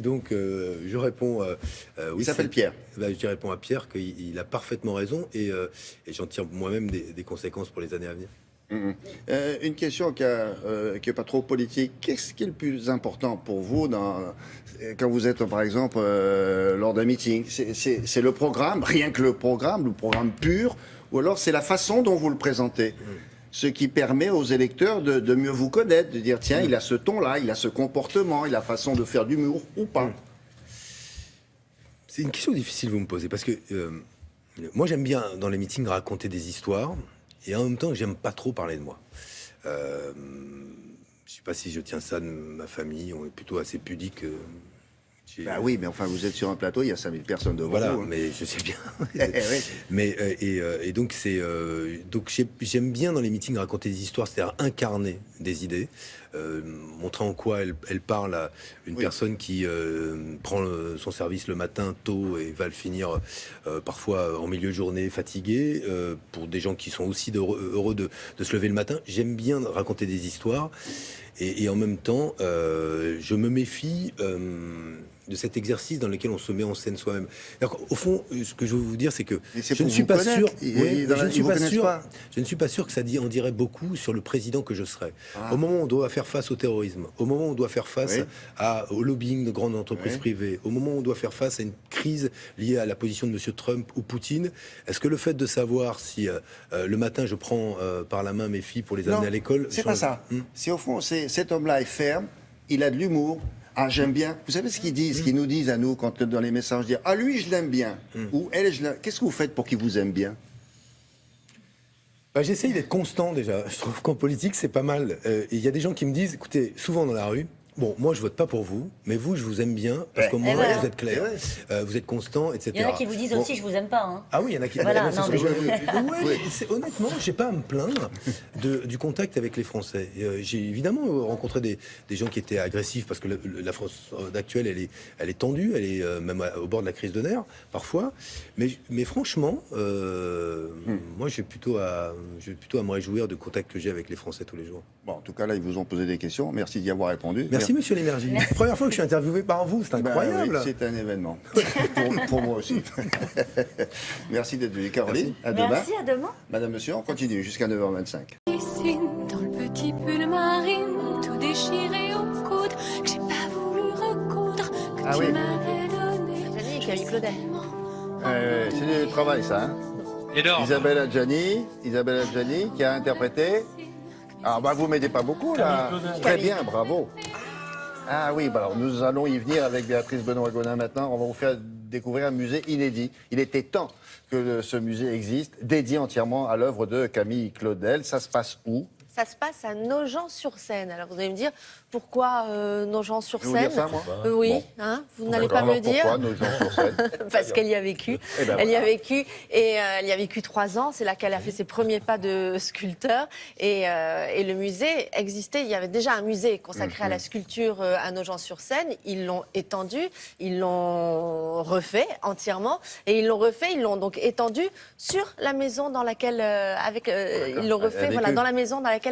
donc je réponds. Il s'appelle Pierre. Je réponds à Pierre qu'il a parfaitement raison et j'en tire moi-même des conséquences pour les années à venir. Une question qui est pas trop politique. Qu'est-ce qui est le plus important pour vous quand vous êtes, par exemple, lors d'un meeting? C'est le programme, rien que le programme pur, ou alors c'est la façon dont vous le présentez, ce qui permet aux électeurs de mieux vous connaître, de dire tiens, il a ce ton-là, il a ce comportement, il a la façon de faire d'humour ou pas. C'est une question difficile vous me posez, parce que moi j'aime bien dans les meetings raconter des histoires, et en même temps j'aime pas trop parler de moi. Je sais pas si je tiens ça de ma famille, on est plutôt assez pudique. Bah oui, mais enfin, vous êtes sur un plateau, il y a 5000 personnes devant vous. Hein. Mais je sais bien. Mais donc j'aime bien dans les meetings raconter des histoires, c'est-à-dire incarner des idées, montrer en quoi elle parle à une personne qui prend son service le matin tôt et va le finir parfois en milieu de journée fatigué, pour des gens qui sont aussi heureux de se lever le matin. J'aime bien raconter des histoires et en même temps, je me méfie de cet exercice dans lequel on se met en scène soi-même. Au fond, ce que je veux vous dire, c'est que je ne suis pas sûr. Je ne suis pas sûr que ça en dirait beaucoup sur le président que je serai. Au moment où on doit faire face au terrorisme, au moment où on doit faire face au lobbying de grandes entreprises privées, au moment où on doit faire face à une crise liée à la position de M. Trump ou Poutine, est-ce que le fait de savoir si le matin je prends par la main mes filles pour les amener à l'école, c'est pas ça. C'est au fond, cet homme-là est ferme, il a de l'humour. Ah, j'aime bien. Vous savez ce qu'ils disent, ce qu'ils nous disent à nous quand dans les messages, dire ah lui je l'aime bien ou elle je l'aime. Qu'est-ce que vous faites pour qu'il vous aime bien? J'essaye d'être constant déjà. Je trouve qu'en politique c'est pas mal. Il y a des gens qui me disent, écoutez, souvent dans la rue, bon, moi je vote pas pour vous, mais vous je vous aime bien parce qu'au moins vous êtes clair, vous êtes constant, etc. Il y en a qui vous disent aussi je vous aime pas. Hein. Ah oui, il y en a qui. Voilà, honnêtement, j'ai pas à me plaindre du contact avec les Français. J'ai évidemment rencontré des gens qui étaient agressifs parce que la France actuelle elle est tendue, elle est même au bord de la crise de nerfs parfois. Mais franchement, moi j'ai plutôt à me réjouir du contact que j'ai avec les Français tous les jours. Bon, en tout cas là ils vous ont posé des questions. Merci d'y avoir répondu. Merci Monsieur Lémergie. La première fois que je suis interviewé par vous, c'est incroyable. Oui, c'est un événement. pour moi aussi. Merci d'être venu. Caroline, à demain. Merci, à demain. Madame, monsieur, on continue jusqu'à 9h25. Dans le petit pull marine, tout déchiré au coude, que j'ai pas voulu recoudre, que tu m'avais donné. Camille Claudel. C'est du travail, ça. Hein. Isabelle Adjani qui a interprété. Ah bah vous m'aidez pas beaucoup là. Très bien, bravo. Ah oui, bah alors nous allons y venir avec Béatrice Benoît-Gonin maintenant. On va vous faire découvrir un musée inédit. Il était temps que ce musée existe, dédié entièrement à l'œuvre de Camille Claudel. Ça se passe où? Ça se passe à Nogent-sur-Seine. Alors vous allez me dire, pourquoi Nogent-sur-Seine? Oui, bon. Hein, vous n'allez pas me le dire. Pourquoi Nogent-sur-Seine? Parce qu'elle y a vécu. Elle y a vécu et elle y a vécu 3 ans. C'est là qu'elle a fait ses premiers pas de sculpteur. Et le musée existait. Il y avait déjà un musée consacré à la sculpture à Nogent-sur-Seine. Ils l'ont étendu, ils l'ont refait entièrement. Et ils l'ont refait, ils l'ont donc étendu sur la maison dans laquelle, ils l'ont refait, voilà, dans la maison dans laquelle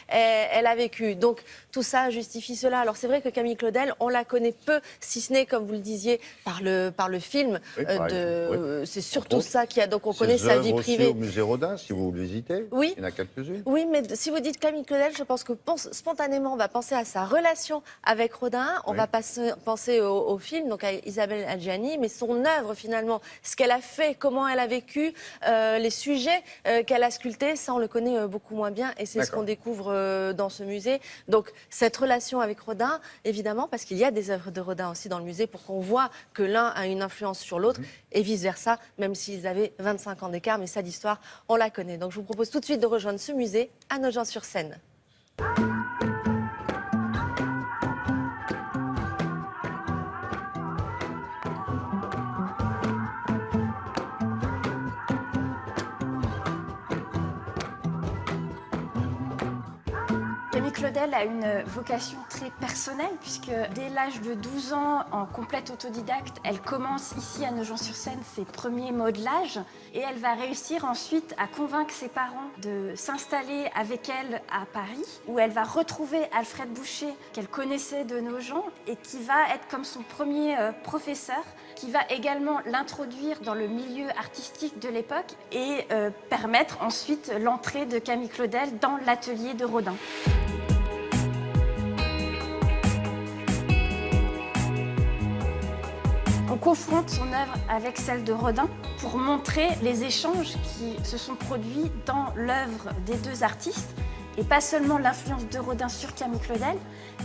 elle a vécu. Donc tout ça justifie cela. Alors c'est vrai que Camille Claudel, on la connaît peu, si ce n'est, comme vous le disiez, par le film. C'est surtout ça qu'il y a. Donc on connaît sa vie privée. Aussi au musée Rodin, si vous visitez. Oui. Il y en a quelques-unes. Oui, mais si vous dites Camille Claudel, je pense que spontanément, on va penser à sa relation avec Rodin. On va penser au film, donc à Isabelle Adjani, mais son œuvre finalement, ce qu'elle a fait, comment elle a vécu, les sujets qu'elle a sculptés, ça on le connaît beaucoup moins bien. Et c'est ce qu'on découvre dans ce musée. Donc cette relation avec Rodin, évidemment, parce qu'il y a des œuvres de Rodin aussi dans le musée, pour qu'on voit que l'un a une influence sur l'autre, et vice-versa, même s'ils avaient 25 ans d'écart, mais ça, l'histoire, on la connaît. Donc je vous propose tout de suite de rejoindre ce musée à Nogent-sur-Seine. Camille Claudel a une vocation très personnelle puisque dès l'âge de 12 ans, en complète autodidacte, elle commence ici à Nogent-sur-Seine ses premiers modelages et elle va réussir ensuite à convaincre ses parents de s'installer avec elle à Paris où elle va retrouver Alfred Boucher qu'elle connaissait de Nogent et qui va être comme son premier professeur, qui va également l'introduire dans le milieu artistique de l'époque et permettre ensuite l'entrée de Camille Claudel dans l'atelier de Rodin. On confronte son œuvre avec celle de Rodin pour montrer les échanges qui se sont produits dans l'œuvre des deux artistes et pas seulement l'influence de Rodin sur Camille Claudel,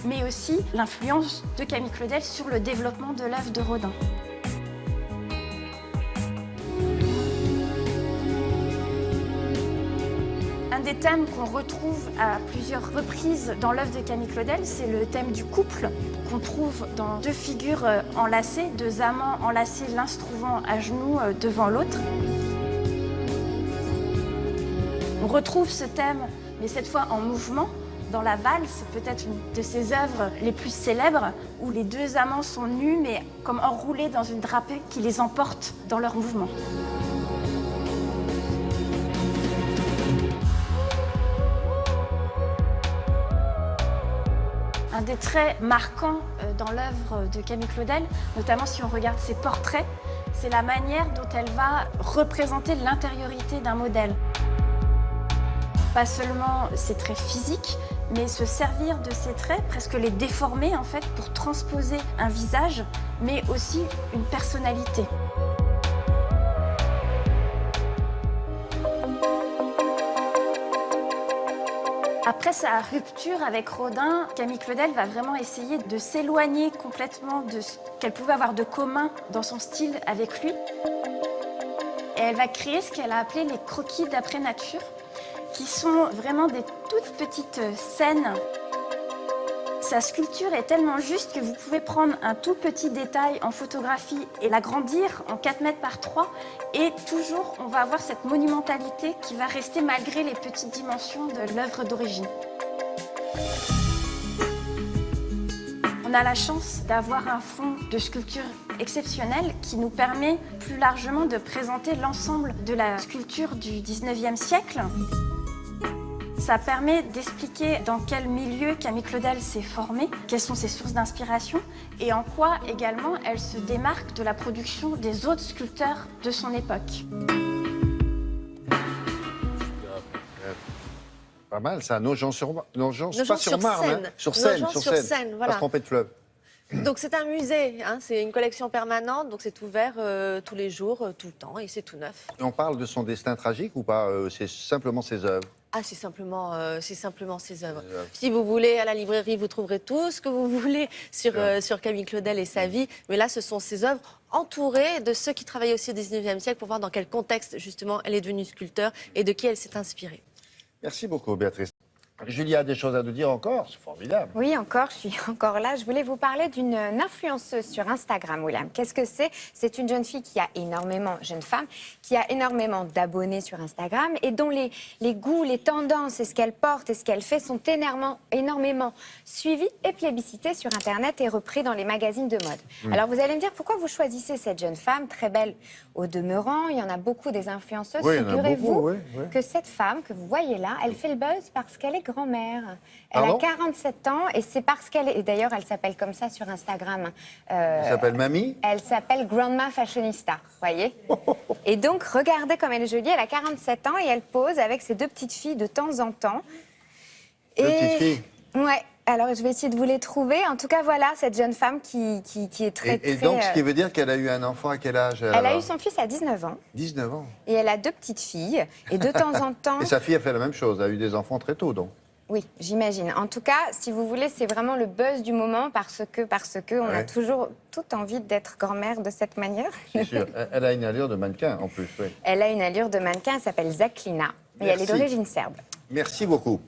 mais aussi l'influence de Camille Claudel sur le développement de l'œuvre de Rodin. Un des thèmes qu'on retrouve à plusieurs reprises dans l'œuvre de Camille Claudel, c'est le thème du couple, qu'on trouve dans deux figures enlacées, deux amants enlacés, l'un se trouvant à genoux devant l'autre. On retrouve ce thème, mais cette fois en mouvement, dans la valse, peut-être une de ses œuvres les plus célèbres, où les deux amants sont nus, mais comme enroulés dans une drapée qui les emporte dans leur mouvement. Un des traits marquants dans l'œuvre de Camille Claudel, notamment si on regarde ses portraits, c'est la manière dont elle va représenter l'intériorité d'un modèle. Pas seulement ses traits physiques, mais se servir de ces traits, presque les déformer en fait, pour transposer un visage, mais aussi une personnalité. Après sa rupture avec Rodin, Camille Claudel va vraiment essayer de s'éloigner complètement de ce qu'elle pouvait avoir de commun dans son style avec lui. Et elle va créer ce qu'elle a appelé les croquis d'après nature, qui sont vraiment des toutes petites scènes. Sa sculpture est tellement juste que vous pouvez prendre un tout petit détail en photographie et l'agrandir en 4 mètres par 3 et toujours on va avoir cette monumentalité qui va rester malgré les petites dimensions de l'œuvre d'origine. On a la chance d'avoir un fond de sculpture exceptionnel qui nous permet plus largement de présenter l'ensemble de la sculpture du 19e siècle. Ça permet d'expliquer dans quel milieu Camille Claudel s'est formée, quelles sont ses sources d'inspiration et en quoi également elle se démarque de la production des autres sculpteurs de son époque. Pas mal ça, Nogent-sur-Marne, sur Seine, voilà. Pas se tromper de fleuve. Donc c'est un musée, hein, c'est une collection permanente, donc c'est ouvert tous les jours, tout le temps, et c'est tout neuf. Et on parle de son destin tragique ou pas? C'est simplement ses œuvres? Ah, c'est simplement ses œuvres. Si vous voulez, à la librairie, vous trouverez tout ce que vous voulez sur Camille Claudel et sa vie. Mais là, ce sont ses œuvres entourées de ceux qui travaillaient aussi au 19e siècle pour voir dans quel contexte, justement, elle est devenue sculpteur et de qui elle s'est inspirée. Merci beaucoup, Béatrice. Julia a des choses à nous dire encore, c'est formidable. Oui, encore, je suis encore là. Je voulais vous parler d'une influenceuse sur Instagram, William. Qu'est-ce que c'est? C'est une jeune fille jeune femme, qui a énormément d'abonnés sur Instagram et dont les goûts, les tendances et ce qu'elle porte et ce qu'elle fait sont énormément suivis et plébiscités sur Internet et repris dans les magazines de mode. Alors vous allez me dire, pourquoi vous choisissez cette jeune femme, très belle au demeurant? Il y en a beaucoup des influenceuses. Oui, figurez-vous que cette femme que vous voyez là, elle fait le buzz parce qu'elle est grand-mère. Elle a 47 ans et c'est parce qu'elle est... Et d'ailleurs, elle s'appelle comme ça sur Instagram. Elle s'appelle Mamie? Elle s'appelle Grandma Fashionista, vous voyez. Et donc, regardez comme elle est jolie. Elle a 47 ans et elle pose avec ses deux petites filles de temps en temps. Deux petites filles? Ouais. Alors, je vais essayer de vous les trouver. En tout cas, voilà, cette jeune femme qui est très... Et donc, ce qui veut dire qu'elle a eu un enfant à quel âge? Elle a eu son fils à 19 ans. 19 ans. Et elle a deux petites filles. Et de temps en temps... Et sa fille a fait la même chose, a eu des enfants très tôt, donc. Oui, j'imagine. En tout cas, si vous voulez, c'est vraiment le buzz du moment parce que on a toujours toute envie d'être grand-mère de cette manière. C'est sûr. Elle a une allure de mannequin, en plus, oui. Elle a une allure de mannequin, elle s'appelle Zaklina. Et elle est d'origine serbe. Merci beaucoup.